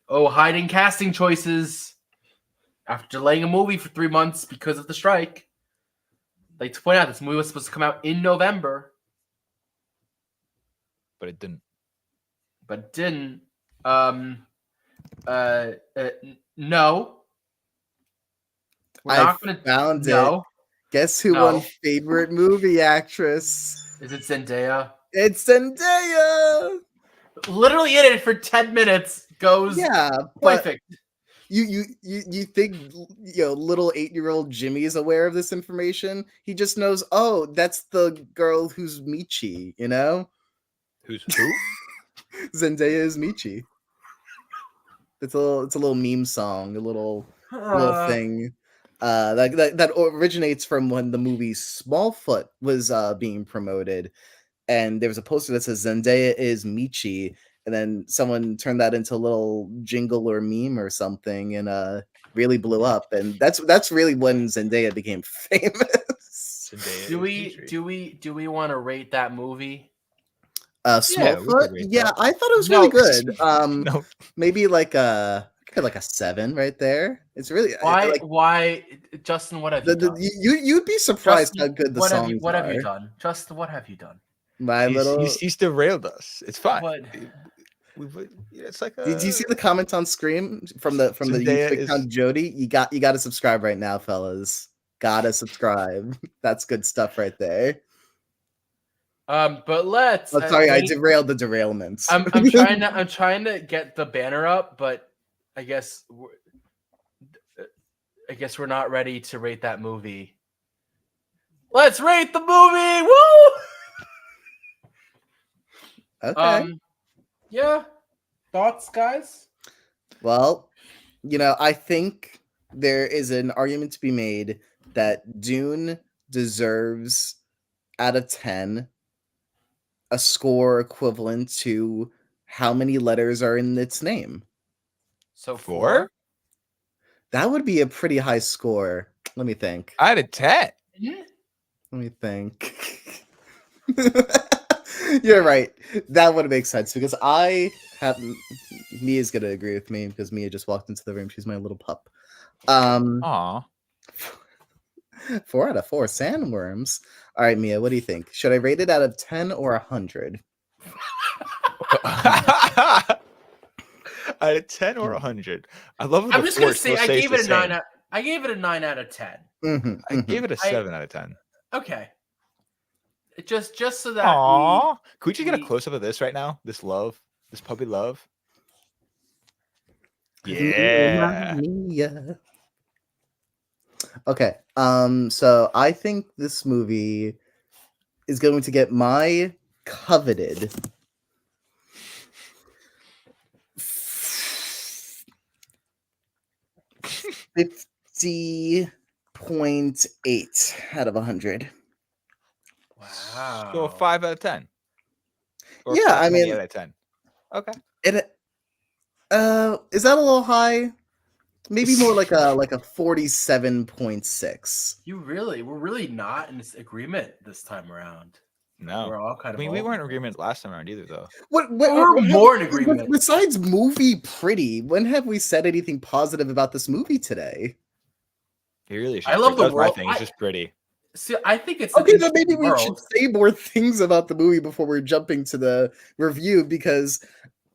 hiding casting choices after delaying a movie for 3 months because of the strike. Like to point out, this movie was supposed to come out in November, But it didn't. but it didn't. No, we're I not gonna. found it. No, Guess who No. won favorite movie actress? is it Zendaya? It's Zendaya. Literally in it for 10 minutes. Goes Yeah, but perfect. you think little 8-year-old Jimmy is aware of this information? He just knows, oh, that's the girl who's Michi, you know? Who's who? Zendaya is Michi. It's a little meme song, a little thing. That originates from when the movie Smallfoot was being promoted, and there was a poster that says Zendaya is Michi, and then someone turned that into a little jingle or meme or something, and really blew up. And that's really when Zendaya became famous. Zendaya Do is Dimitri. we want to rate that movie? Smallfoot, we could rate yeah, that. I thought it was No, really good. No. Maybe like a 7 right there. It's really Why, Justin? What have you done? you'd be surprised Justin, how good the what songs have you, what are. have you done, Justin? What have you done? My little. He's derailed us. It's fine. What? It's like a. Did you see the comment on screen from the Zendaya YouTube account Jody? You got to subscribe right now, fellas. Gotta subscribe. That's good stuff right there. But let's. Oh, sorry, I derailed the derailments. I'm trying to get the banner up, but I guess we're not ready to rate that movie. Let's rate the movie. Woo! Okay. Yeah. Thoughts, guys? Well, I think there is an argument to be made that Dune deserves, out of 10, a score equivalent to how many letters are in its name. So 4? That would be a pretty high score. Let me think. Out of 10. Yeah. Let me think. You're right. That would make sense because Mia's gonna agree with me because Mia just walked into the room. She's my little pup. Aw. 4 out of 4 sandworms. All right, Mia, what do you think? Should I rate it out of 10 or 100? Out of 10 or 100. I love. I'm just gonna say I gave it a 9. I gave it a 9 out of 10. I gave it a 7 out of 10. Okay. Just so that. Aww. Could we just get a close up of this right now? This love, this puppy love. Yeah. Mia. Okay. So I think this movie is going to get my coveted 50.8 out of 100. Wow. So a 5 out of 10. Or Yeah, I 4.8 mean, out of 10. Okay. Is that a little high? Maybe more like a 47.6. We're really not in this agreement this time around. No. We're all kind of. I mean, we weren't in agreement last time around either, though. We're more in agreement. Besides movie pretty, when have we said anything positive about this movie today? He really is. I love the That's world. my thing. It's just pretty. See, I think it's Okay, then maybe we world. should say more things about the movie before we're jumping to the review, because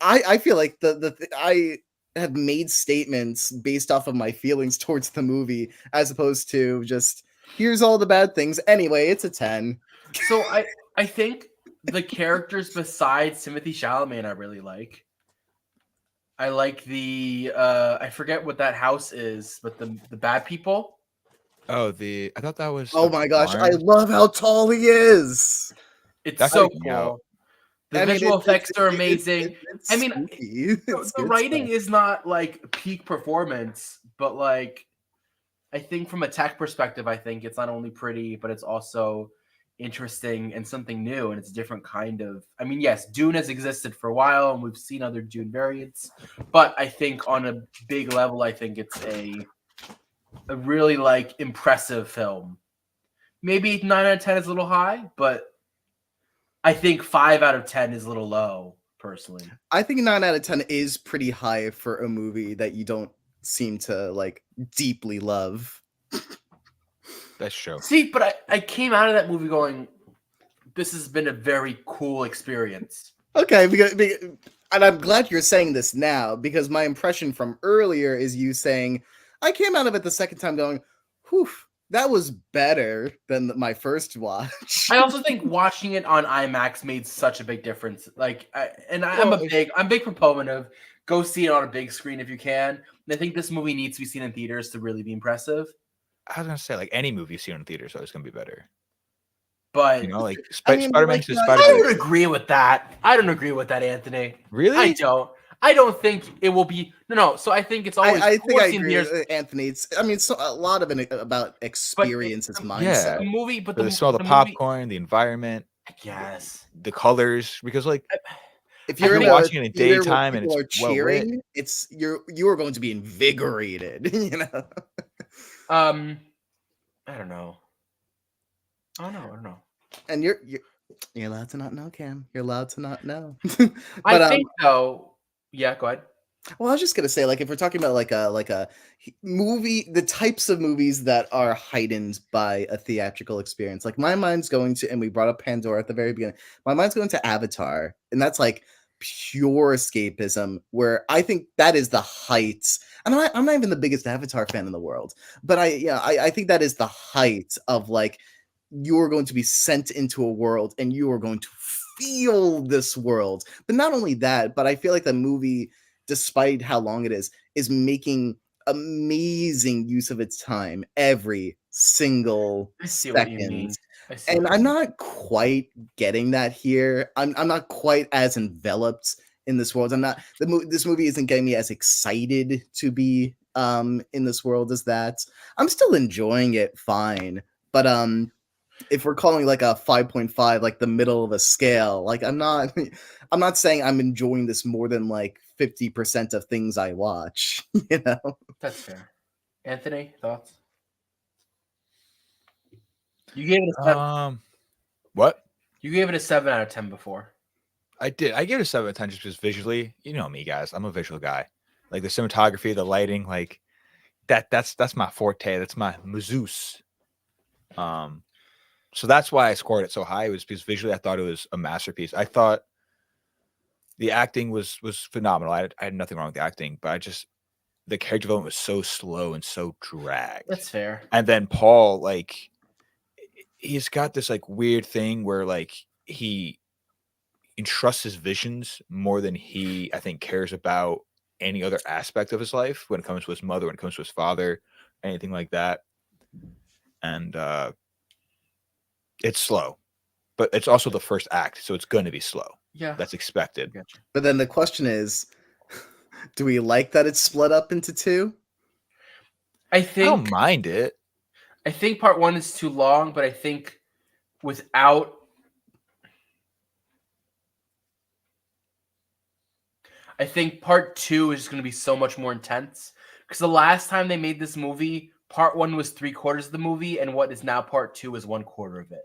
I feel like I have made statements based off of my feelings towards the movie, as opposed to just here's all the bad things. Anyway, it's a 10. So I think the characters besides Timothy Chalamet I really like. I like the I forget what that house is, but the bad people. Oh, I thought that was Oh the my gosh, I barn. love how tall he is. It's That so freaked me out. cool. The I mean, visual effects are amazing. it's I mean, spooky. It's the good writing stuff. is not like peak performance, but like I think from a tech perspective, I think it's not only pretty, but it's also interesting and something new, and it's a different kind of. I mean, yes, Dune has existed for a while, and we've seen other Dune variants, but I think on a big level, I think it's a really like impressive film. Maybe 9 out of 10 is a little high, but I think 5 out of 10 is a little low, personally. I think 9 out of 10 is pretty high for a movie that you don't seem to like deeply love. That's true. See, but I came out of that movie going, this has been a very cool experience. Okay, and I'm glad you're saying this now, because my impression from earlier is you saying, I came out of it the second time going, whew, that was better than my first watch. I also think watching it on IMAX made such a big difference. Like, I'm Well, a big proponent of go see it on a big screen if you can. And I think this movie needs to be seen in theaters to really be impressive. I was gonna say, like, any movie you see in theaters, so it's gonna be better. But You know, like I mean, Spider-Man like, to I I Spider-Verse. don't agree with that. Anthony. Really? I don't. I don't think it will be. No. So I think it's always. I think I seen agree theaters, with Anthony. It's a lot of it about experiences, mindset. the movie, but the smell of the movie. popcorn, the environment, Yes. the colors, because like If I you're in think a watching it in theater where daytime and people it's are well lit. cheering, you are going to be invigorated. You know. I don't know. I don't know. And you're allowed to not know, Cam. You're allowed to not know. I think though. Yeah, go ahead. Well, I was just gonna say, like, if we're talking about like a movie, the types of movies that are heightened by a theatrical experience, like my mind's going to, and we brought up Pandora at the very beginning. My mind's going to Avatar, and that's like pure escapism. Where I think that is the heights. I'm not even the biggest Avatar fan in the world, but I think that is the height of like you're going to be sent into a world and you are going to feel this world. But not only that, but I feel like the movie, despite how long it is making amazing use of its time every single I see what you mean. second. And I'm not quite getting that here. I'm not quite as enveloped in this world. This movie isn't getting me as excited to be in this world as that. I'm still enjoying it fine, but if we're calling like a 5.5 like the middle of a scale, like I'm not saying I'm enjoying this more than like 50% of things I watch. You know, that's fair. Anthony, thoughts? You gave it a 7. What? You gave it a 7 out of 10 before. I did. I gave it a 7 out of 10 just because visually, you know me, guys. I'm a visual guy. Like the cinematography, the lighting, like that's my forte. That's my Mazeus. So that's why I scored it so high. It was because visually I thought it was a masterpiece. I thought the acting was phenomenal. I had nothing wrong with the acting, but the character development was so slow and so dragged. That's fair. And then Paul, like, he's got this like weird thing where like he entrusts his visions more than he, I think, cares about any other aspect of his life when it comes to his mother, when it comes to his father, anything like that. And it's slow, but it's also the first act, so it's going to be slow. Yeah, that's expected. Gotcha. But then the question is, do we like that it's split up into two? I don't mind it. I think part 1 is too long, but I think without I think part 2 is going to be so much more intense because the last time they made this movie, part 1 was 3/4 of the movie, and what is now part 2 is 1/4 of it.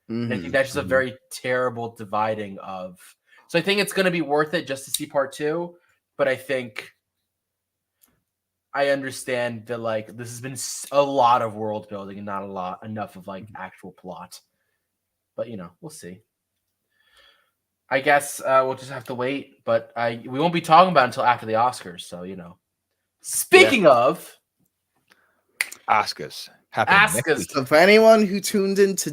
And I think that's just a very terrible dividing of. So I think it's going to be worth it just to see part 2, but I think I understand that like this has been a lot of world building and not enough of like actual plot. But you know, we'll see. I guess we'll just have to wait. But we won't be talking about it until after the Oscars. So Speaking of Oscars happening next Oscars, week. So for anyone who tuned into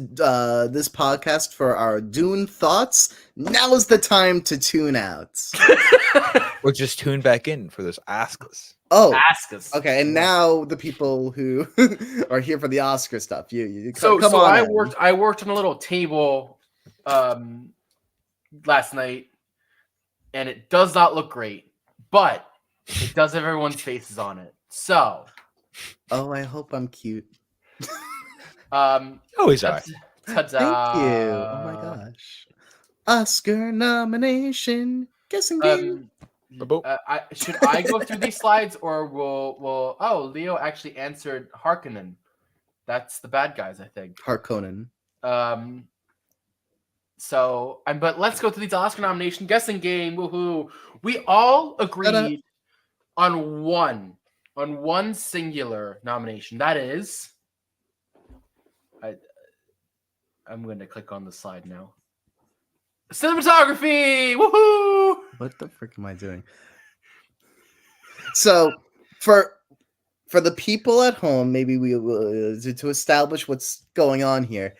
this podcast for our Dune thoughts, now is the time to tune out. Or just tune back in for this Oscars. Oh, Oscars. okay. And now the people who are here for the Oscar stuff, you So come on. I worked on a little table last night, and it does not look great, but it does have everyone's faces on it. So, Oh, I hope I'm cute. Always are. Thank ta-da. you. Oh my gosh. Oscar nomination. Guessing game. Should I go through these slides, or will Leo actually answered Harkonnen? That's the bad guys, I think. Harkonnen. But let's go through these Oscar nomination guessing game. Woohoo! We all agreed on one singular nomination. That is, I'm going to click on the slide now. Cinematography. Woohoo! What the frick am I doing? So, for the people at home, maybe we will to establish what's going on here.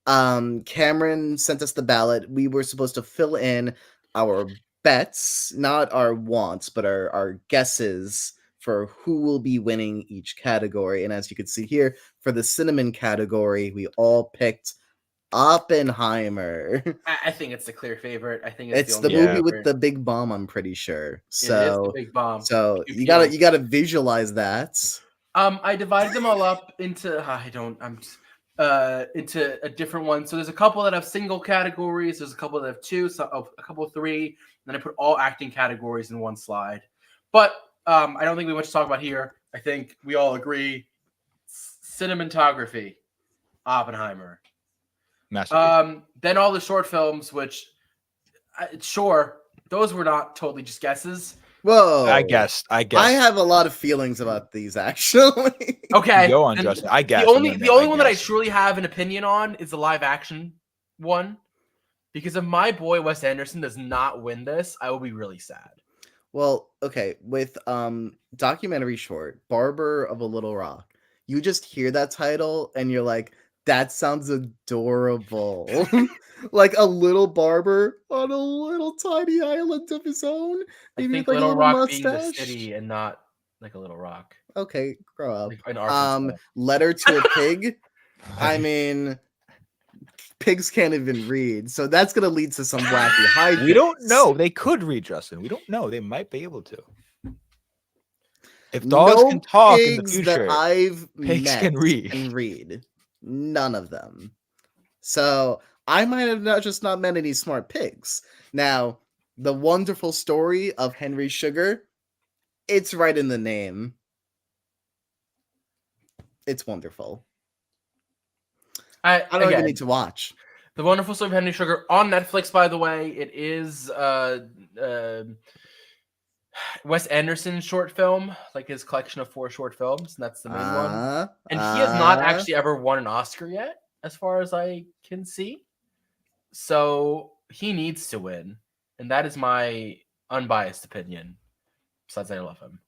Cameron sent us the ballot. We were supposed to fill in our bets, not our wants, but our guesses for who will be winning each category. And as you can see here, for the cinnamon category, we all picked Oppenheimer. I think it's the clear favorite. I think It's the the only movie with favorite. the big bomb, I'm pretty sure. So It is the big bomb. So you gotta visualize that. I divided them all up into into a different one. So there's a couple that have single categories. There's a couple that have two. So a couple of three. Then I put all acting categories in one slide. But I don't think we have much to talk about here. I think we all agree. Cinematography, Oppenheimer. Then all the short films, which sure, those were not totally just guesses. Whoa! I guess. I have a lot of feelings about these, actually. Okay. Go on, Justin. I guess. The only one that I truly have an opinion on is the live action one. Because if my boy Wes Anderson does not win this, I will be really sad. Well, okay, with documentary short, Barber of a Little Rock, you just hear that title and you're like, that sounds adorable. Like a little barber on a little tiny island of his own. Maybe I think with like Little a Rock mustache. being the city and not like a little rock. Okay, grow up. Like in Arkansas. Letter to a Pig. I mean, pigs can't even read, so that's gonna lead to some wacky hijinks. We don't know. They could read, Justin. We don't know. They might be able to. If dogs can talk in the future, that I've pigs met can read. Can read. None of them. So I might have not met any smart pigs. Now, the wonderful story of Henry Sugar, it's right in the name. It's wonderful. I don't even need to watch. The Wonderful Story of Henry Sugar on Netflix, by the way. It is Wes Anderson's short film, like his collection of 4 short films, and that's the main one. And he has not actually ever won an Oscar yet, as far as I can see. So he needs to win, and that is my unbiased opinion. Besides, I love him.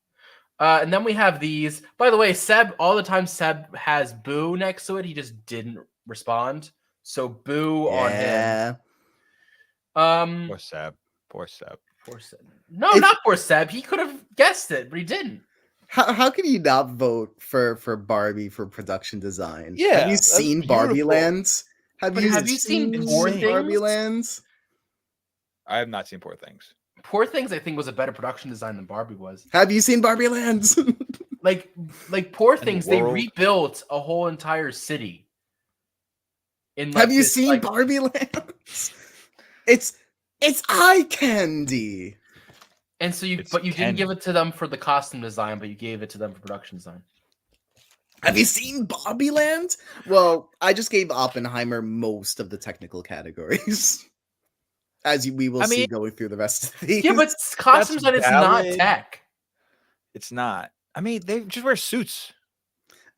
And then we have these. By the way, Seb, all the time Seb has boo next to it, he just didn't respond. So boo on him. Poor Seb. Poor Seb. Poor Seb. No, not poor Seb. He could have guessed it, but he didn't. How can you not vote for Barbie for production design? Yeah, have you seen Barbie Land? Have you seen Poor Things? Barbie Land? I have not seen Poor Things. Poor Things, I think, was a better production design than Barbie was. Have you seen Barbie Land? like Poor Things, they rebuilt a whole entire city. Have you seen Barbie Land? It's eye candy. And so you didn't give it to them for the costume design, but you gave it to them for production design. Have you seen Barbie Land? Well, I just gave Oppenheimer most of the technical categories. As we will see going through the rest of these. Yeah, but costume design is not tech. It's not. I mean, they just wear suits.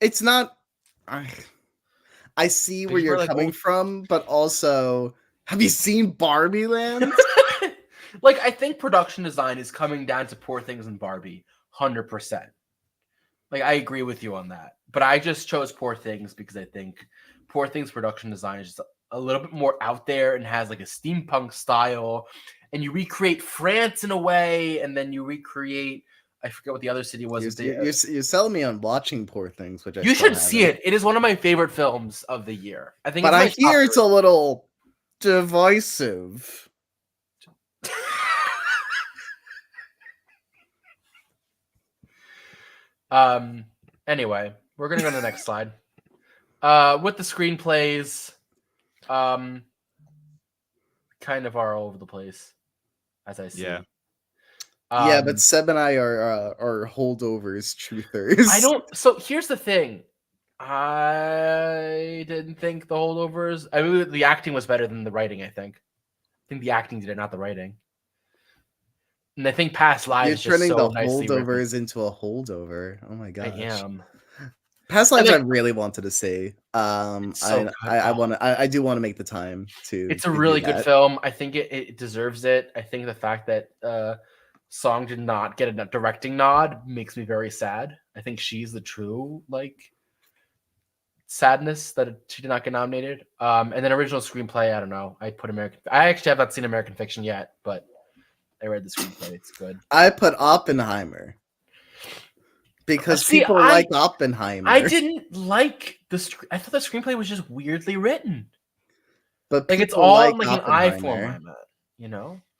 It's not. I see where you're coming from, but also Have you seen Barbie Land? Like, I think production design is coming down to Poor Things and Barbie, 100%. Like, I agree with you on that. But I just chose Poor Things because I think Poor Things production design is just a little bit more out there and has like a steampunk style. And you recreate France in a way, and then you recreate, I forget what the other city was. You're selling me on watching Poor Things, which you should see it. It is one of my favorite films of the year. I think, but I hear it's a little divisive. Anyway, we're gonna go to the next slide. With the screenplays, kind of are all over the place, as I see. Yeah. Yeah, but Seb and I are holdovers, truthers. I don't. So here's the thing. I didn't think the holdovers. I mean, the acting was better than the writing. I think the acting did it, not the writing. And I think Past Lives. You're turning so the holdovers into a holdover. Oh my gosh! I am. Past Lives, I really wanted to see. I do want to make the time to. It's a really good film. I think it deserves it. I think the fact that Song did not get a directing nod makes me very sad. I think she's the true sadness that she did not get nominated. And then original screenplay, I don't know. I actually have not seen American Fiction yet, but I read the screenplay. It's good. I put Oppenheimer because people like Oppenheimer. I didn't like I thought the screenplay was just weirdly written. But it's all like an I format,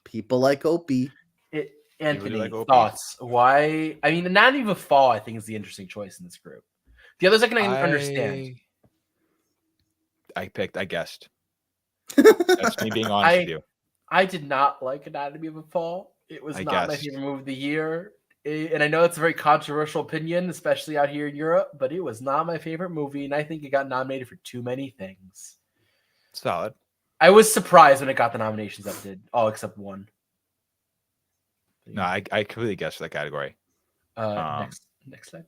People like Opie. Anthony, really thoughts? Why? I mean, Anatomy of a Fall, I think, is the interesting choice in this group. The others I can understand. I guessed. That's me being honest with you. I did not like Anatomy of a Fall. It was not my favorite movie of the year. And I know it's a very controversial opinion, especially out here in Europe, but it was not my favorite movie, and I think it got nominated for too many things. Solid. I was surprised when it got the nominations that it did, all except one. No, I completely guessed that category. Next slide.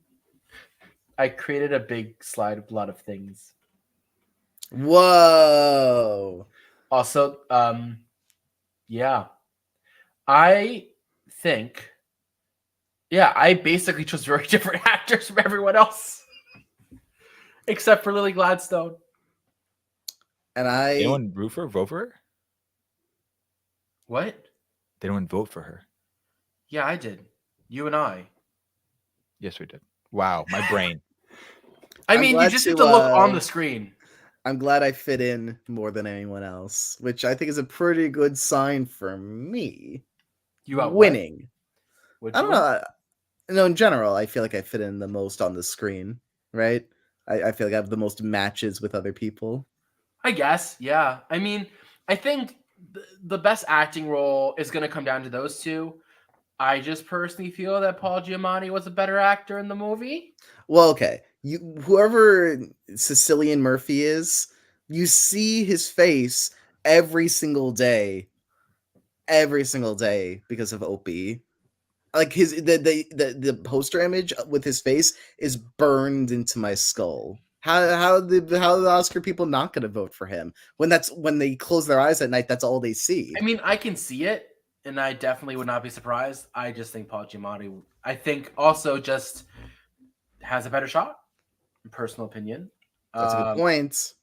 I created a big slide of a lot of things. Whoa. Also, yeah. I think, I basically chose very different actors from everyone else. Except for Lily Gladstone. And anyone vote for her? What? They don't vote for her. Yeah, I did. You and I. Yes, we did. Wow, my brain. I mean, you just have to look on the screen. I'm glad I fit in more than anyone else, which I think is a pretty good sign for me. You got winning. I don't know. No, in general, I feel like I fit in the most on the screen, right? I feel like I have the most matches with other people. I guess, yeah. I mean, I think the best acting role is going to come down to those two. I just personally feel that Paul Giamatti was a better actor in the movie. Well, okay. Whoever Cillian Murphy is, you see his face every single day because of Opie. Like the poster image with his face is burned into my skull. How the Oscar people not going to vote for him when they close their eyes at night? That's all they see. I mean, I can see it. And I definitely would not be surprised. I just think Paul Giamatti, I think, also just has a better shot. In personal opinion. That's a good point.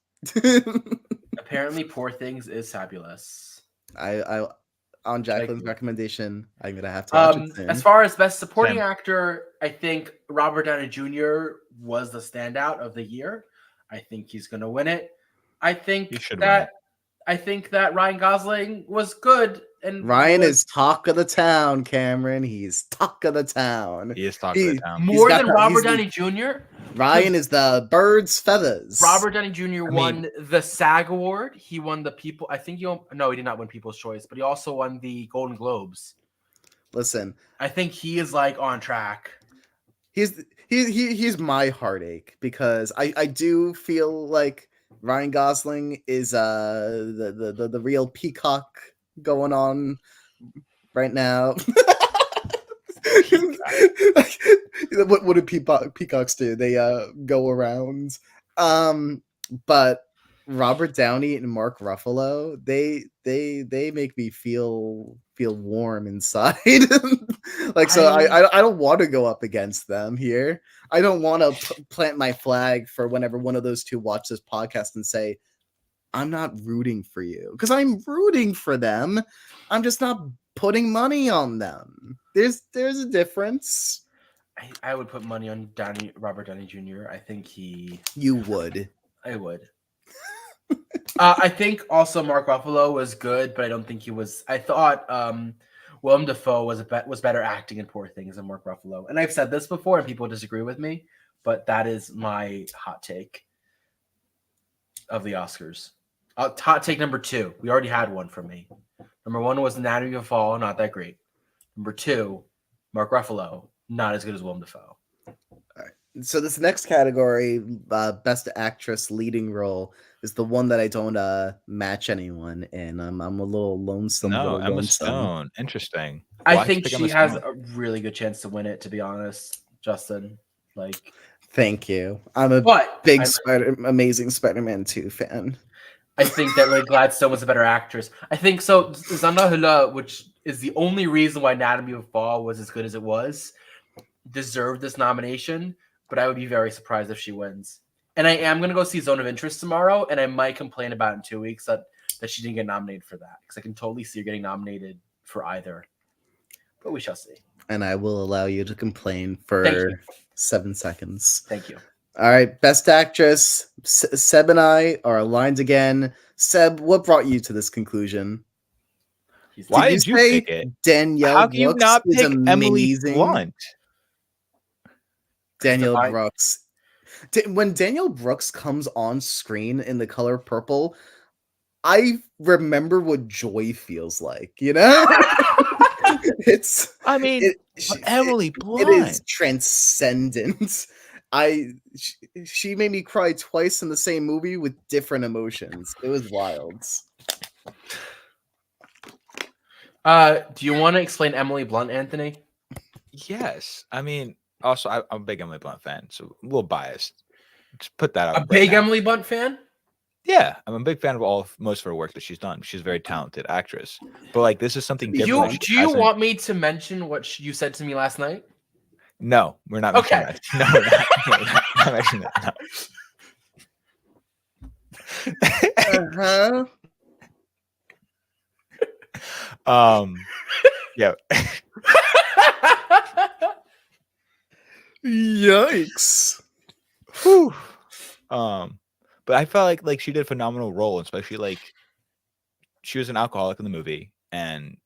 Apparently, Poor Things is fabulous. I on Jacqueline's recommendation, I'm gonna have to watch it soon. As far as best supporting actor, I think Robert Downey Jr. was the standout of the year. I think he's gonna win it. I think that Ryan Gosling was good. And Ryan is talk of the town, Cameron. He's talk of the town. He is talk of the town. More than Robert Downey Jr.? Ryan is the bird's feathers. Robert Downey Jr. won the SAG Award. He won the he did not win People's Choice, but he also won the Golden Globes. Listen. I think he is on track. He's my heartache because I do feel like Ryan Gosling is the real peacock going on right now. What do peacocks do? They go around. But Robert Downey and Mark Ruffalo, they make me feel warm inside. Like, so I don't want to go up against them here. I don't want to plant my flag for whenever one of those two watch this podcast and say, I'm not rooting for you, because I'm rooting for them. I'm just not putting money on them. There's a difference. I would put money on Robert Downey Jr. I think You would. I would. I think also Mark Ruffalo was good, but I don't think he was. I thought Willem Dafoe was better acting in Poor Things than Mark Ruffalo, and I've said this before, and people disagree with me, but that is my hot take of the Oscars. Hot take number 2. We already had one from me. Number 1 was Anatomy of a Fall, not that great. Number 2, Mark Ruffalo, not as good as Willem Dafoe. So this next category, Best Actress Leading Role, is the one that I don't match anyone in. I'm a little lonesome. No, Emma Stone. Interesting. I think she has a really good chance to win it, to be honest, Justin. Like, thank you. I'm a big Amazing Spider-Man 2 fan. I think that Lily Gladstone was a better actress. I think so. Zanna Hula, which is the only reason why Anatomy of a Fall was as good as it was, deserved this nomination. But I would be very surprised if she wins. And I am going to go see Zone of Interest tomorrow, and I might complain about in 2 weeks that she didn't get nominated for that, because I can totally see her getting nominated for either. But we shall see. And I will allow you to complain for 7 seconds. Thank you. All right, Best Actress. Seb and I are aligned again. Seb, what brought you to this conclusion? Why did you pick it? Danielle How can you not pick Emily Blunt? Danielle Brooks. When Danielle Brooks comes on screen in the color purple, I remember what joy feels like, you know? Emily Blunt. It is transcendent. She made me cry twice in the same movie with different emotions. It was wild. Do you want to explain Emily Blunt, Anthony? Yes. Also, I'm a big Emily Blunt fan, so a little biased. Just put that out. A big Emily Blunt fan? Yeah, I'm a big fan of most of her work that she's done. She's a very talented actress. But like, this is something different. Do you want me to mention what you said to me last night? No, we're not mentioning that. No, we're not mentioning that. No. Yeah. Yikes. Whew. But I felt like she did a phenomenal role, especially like she was an alcoholic in the movie, and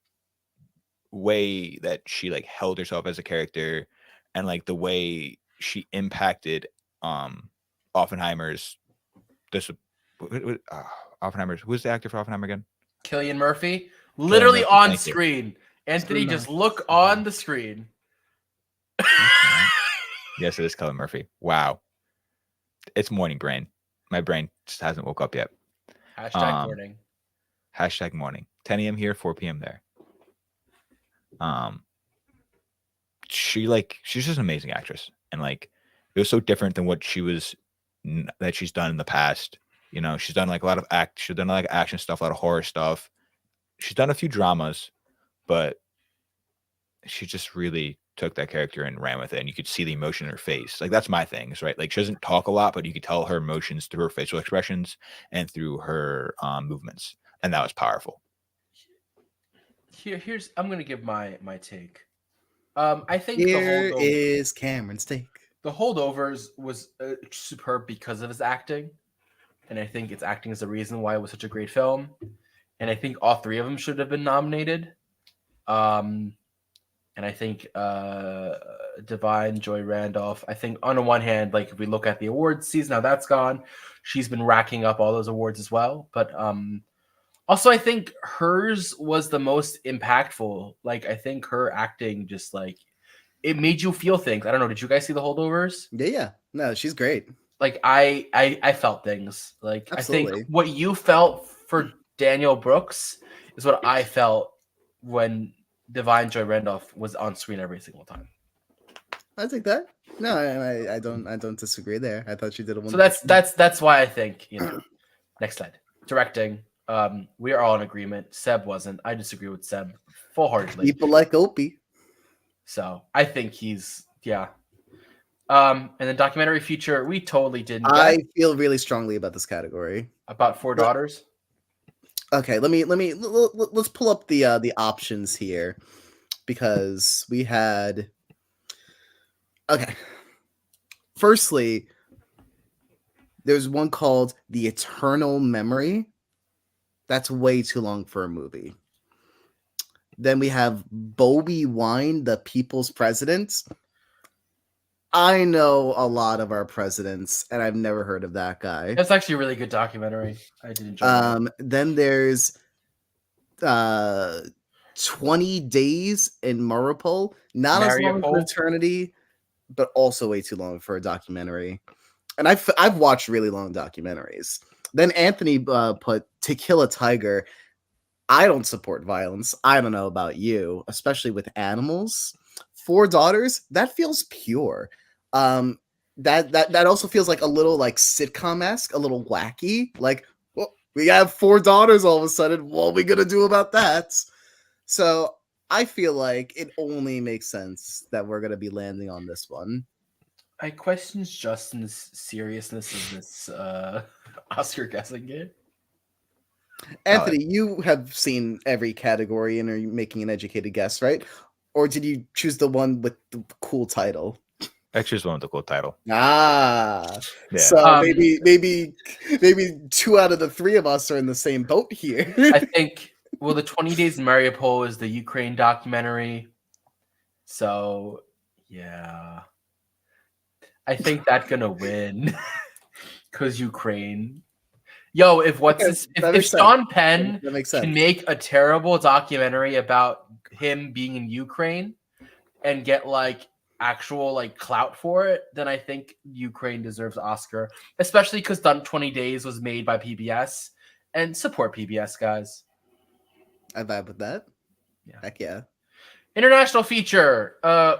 way that she like held herself as a character, and like the way she impacted Oppenheimer's Oppenheimer's, who's the actor for Oppenheimer again? Cillian Murphy. Literally on screen. Anthony, just look on the screen. Yes, it is Cillian Murphy. Wow. It's morning brain. My brain just hasn't woke up yet. Morning. Morning. 10 a.m. here, 4 p.m. there. She's just an amazing actress, and like it was so different than what she's done in the past. You know, she's done like a lot of she's done like action stuff, a lot of horror stuff. She's done a few dramas, but she just really took that character and ran with it, and you could see the emotion in her face. Like, that's my thing, right? Like, she doesn't talk a lot, but you could tell her emotions through her facial expressions and through her movements, and that was powerful. Here's I'm gonna give my take. I think here is Cameron's take. The Holdovers was superb because of his acting, and I think its acting is the reason why it was such a great film. And I think all 3 of them should have been nominated. And I think Divine, Joy Randolph, I think on the one hand, like if we look at the awards season, now that's gone. She's been racking up all those awards as well. But also I think hers was the most impactful. Like, I think her acting just like, it made you feel things. I don't know. Did you guys see The Holdovers? Yeah. No, she's great. Like I felt things. Like, absolutely. I think what you felt for Danielle Brooks is what I felt when Divine Joy Randolph was on screen every single time. I think that. No, I don't disagree there. I thought she did a wonderful. So that's why I think, you know, Next slide. Directing. We are all in agreement. Seb wasn't. I disagree with Seb full-heartedly. People like Opie. So I think he's and then documentary feature, we totally didn't get. I feel really strongly about this category. About Four Daughters. Okay, let's pull up the options here, because we had. Okay. Firstly, there's one called The Eternal Memory. That's way too long for a movie. Then we have Bobi Wine, the People's President. I know a lot of our presidents, and I've never heard of that guy. That's actually a really good documentary. I did enjoy that. Then there's 20 Days in Mariupol. Not as long for eternity, but also way too long for a documentary. And I've watched really long documentaries. Then Anthony put To Kill a Tiger. I don't support violence. I don't know about you, especially with animals. Four Daughters, that feels pure. That also feels like a little like sitcom-esque, a little wacky. Like, well, we have four daughters all of a sudden. What are we gonna do about that? So I feel like it only makes sense that we're gonna be landing on this one. I question Justin's seriousness of this Oscar guessing game. Anthony, you have seen every category and are making an educated guess, right? Or did you choose the one with the cool title? I choose one with the cool title. Yeah. So maybe 2 out of the 3 of us are in the same boat here. I think. Well, the 20 Days in Mariupol is the Ukraine documentary. So yeah, I think that's gonna win because Ukraine. Yo, if Sean Penn can make a terrible documentary about him being in Ukraine and get like actual like clout for it, then I think Ukraine deserves Oscar, especially because 20 Days was made by PBS, and support PBS, guys. I vibe with that. Yeah. Heck yeah. International feature.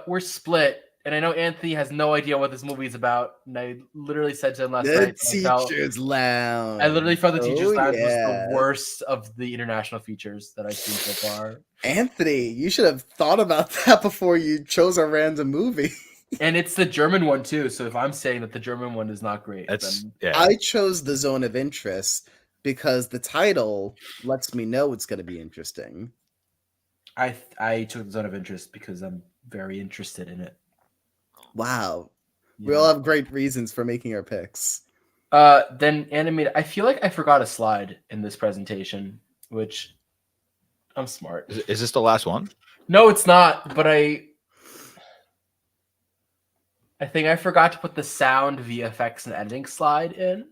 We're split. And I know Anthony has no idea what this movie is about. And I literally said to him last night. Teacher's Lounge. I literally felt the Teacher's Lounge was the worst of the international features that I've seen so far. Anthony, you should have thought about that before you chose a random movie. And it's the German one too. So if I'm saying that the German one is not great, I chose The Zone of Interest because the title lets me know it's going to be interesting. I took The Zone of Interest because I'm very interested in it. Wow. Yeah. We all have great reasons for making our picks. Then animated. I feel like I forgot a slide in this presentation, which I'm smart. Is this the last one? No, it's not. But I think I forgot to put the sound, VFX, and editing slide in.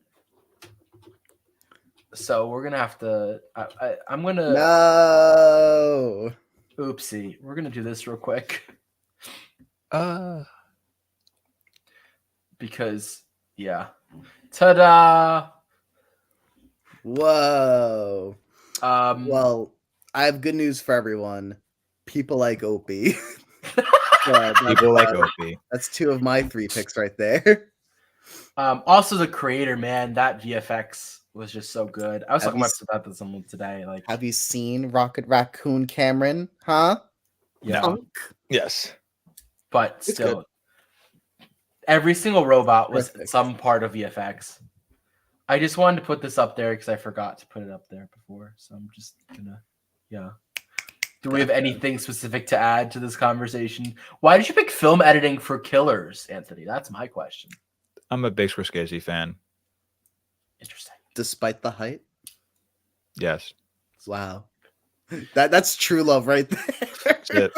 So we're gonna have to. I'm gonna. No. Oopsie. We're gonna do this real quick. Because yeah. Ta-da! Whoa. Well, I have good news for everyone. People like Opie. People like Opie. That's 2 of my 3 picks right there. Also the creator, man, that VFX was just so good. I was talking about this someone today. Like, have you seen Rocket Raccoon Cameron? Huh? Yeah. No. Yes. But it's still. Good. Every single robot was some part of VFX. I just wanted to put this up there because I forgot to put it up there before. So I'm just gonna, yeah. Do we have anything specific to add to this conversation? Why did you pick film editing for Killers, Anthony? That's my question. I'm a big Scorsese fan. Interesting. Despite the height? Yes. Wow. That's true love right there. That's it.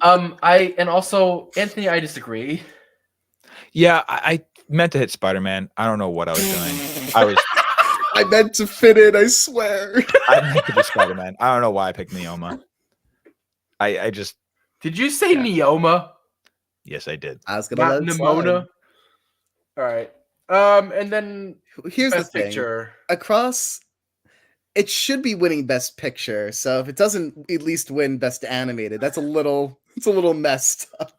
And also Anthony, I disagree. Yeah, I meant to hit Spider-Man. I don't know what I was doing. I meant to fit in, I swear. I meant to do Spider-Man. I don't know why I picked Neoma. I just. Did you say Neoma? Yes, I did. I was gonna let Nemona. All right. And then here's the thing. Picture. Across, it should be winning Best Picture. So if it doesn't at least win Best Animated, it's a little messed up.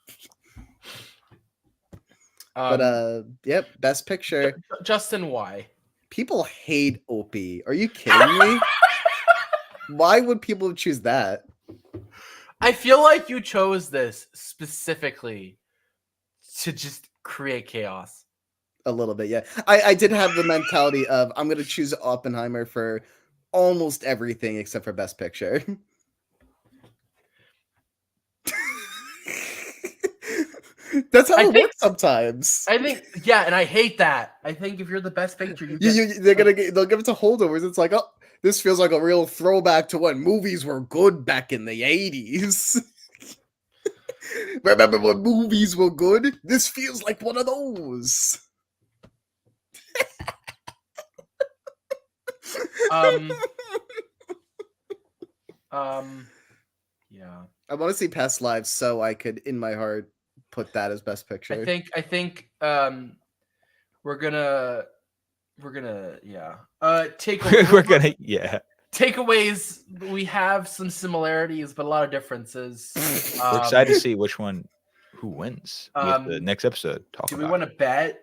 But yep, Best Picture. Justin, why? People hate Opie. Are you kidding me? Why would people choose that? I feel like you chose this specifically to just create chaos. A little bit, yeah. I did have the mentality of I'm gonna choose Oppenheimer for almost everything except for Best Picture. That's how it works sometimes. I think, yeah, and I hate that. I think if you're the best picture, They'll give it to holdovers. It's like, oh, this feels like a real throwback to when movies were good back in the 80s. Remember when movies were good? This feels like one of those. Yeah. I want to see Past Lives so I could, in my heart, put that as Best Picture. I think we're gonna take takeaways. We have some similarities but a lot of differences. We're excited to see who wins with the next episode. Do we want to bet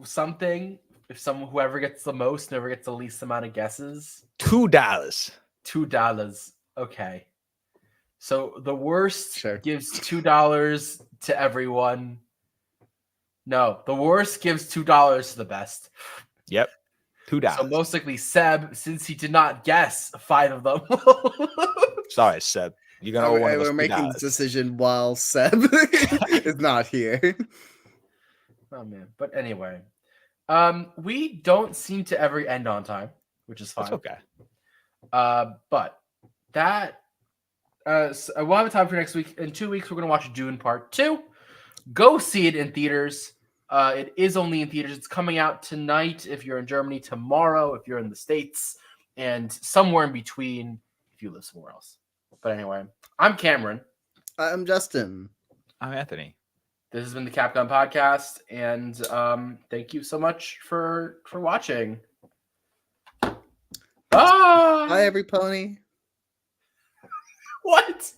something? If whoever gets the most never gets the least amount of guesses? $2. Okay. So the worst gives $2 to everyone. No, the worst gives $2 to the best. Yep. $2. So most likely Seb, since he did not guess 5 of them. Sorry, Seb. You're gonna owe one of us. We're making this decision while Seb is not here. Oh man. But anyway. We don't seem to ever end on time, which is fine. That's okay. But that we'll have a time for next week. In 2 weeks, we're gonna watch Dune Part 2. Go see it in theaters. It is only in theaters. It's coming out tonight if you're in Germany, tomorrow if you're in the States, and somewhere in between if you live somewhere else. But anyway, I'm Cameron. I'm Justin. I'm Anthony. This has been the Capcom Podcast, and thank you so much for watching. Bye! Bye, every pony. What?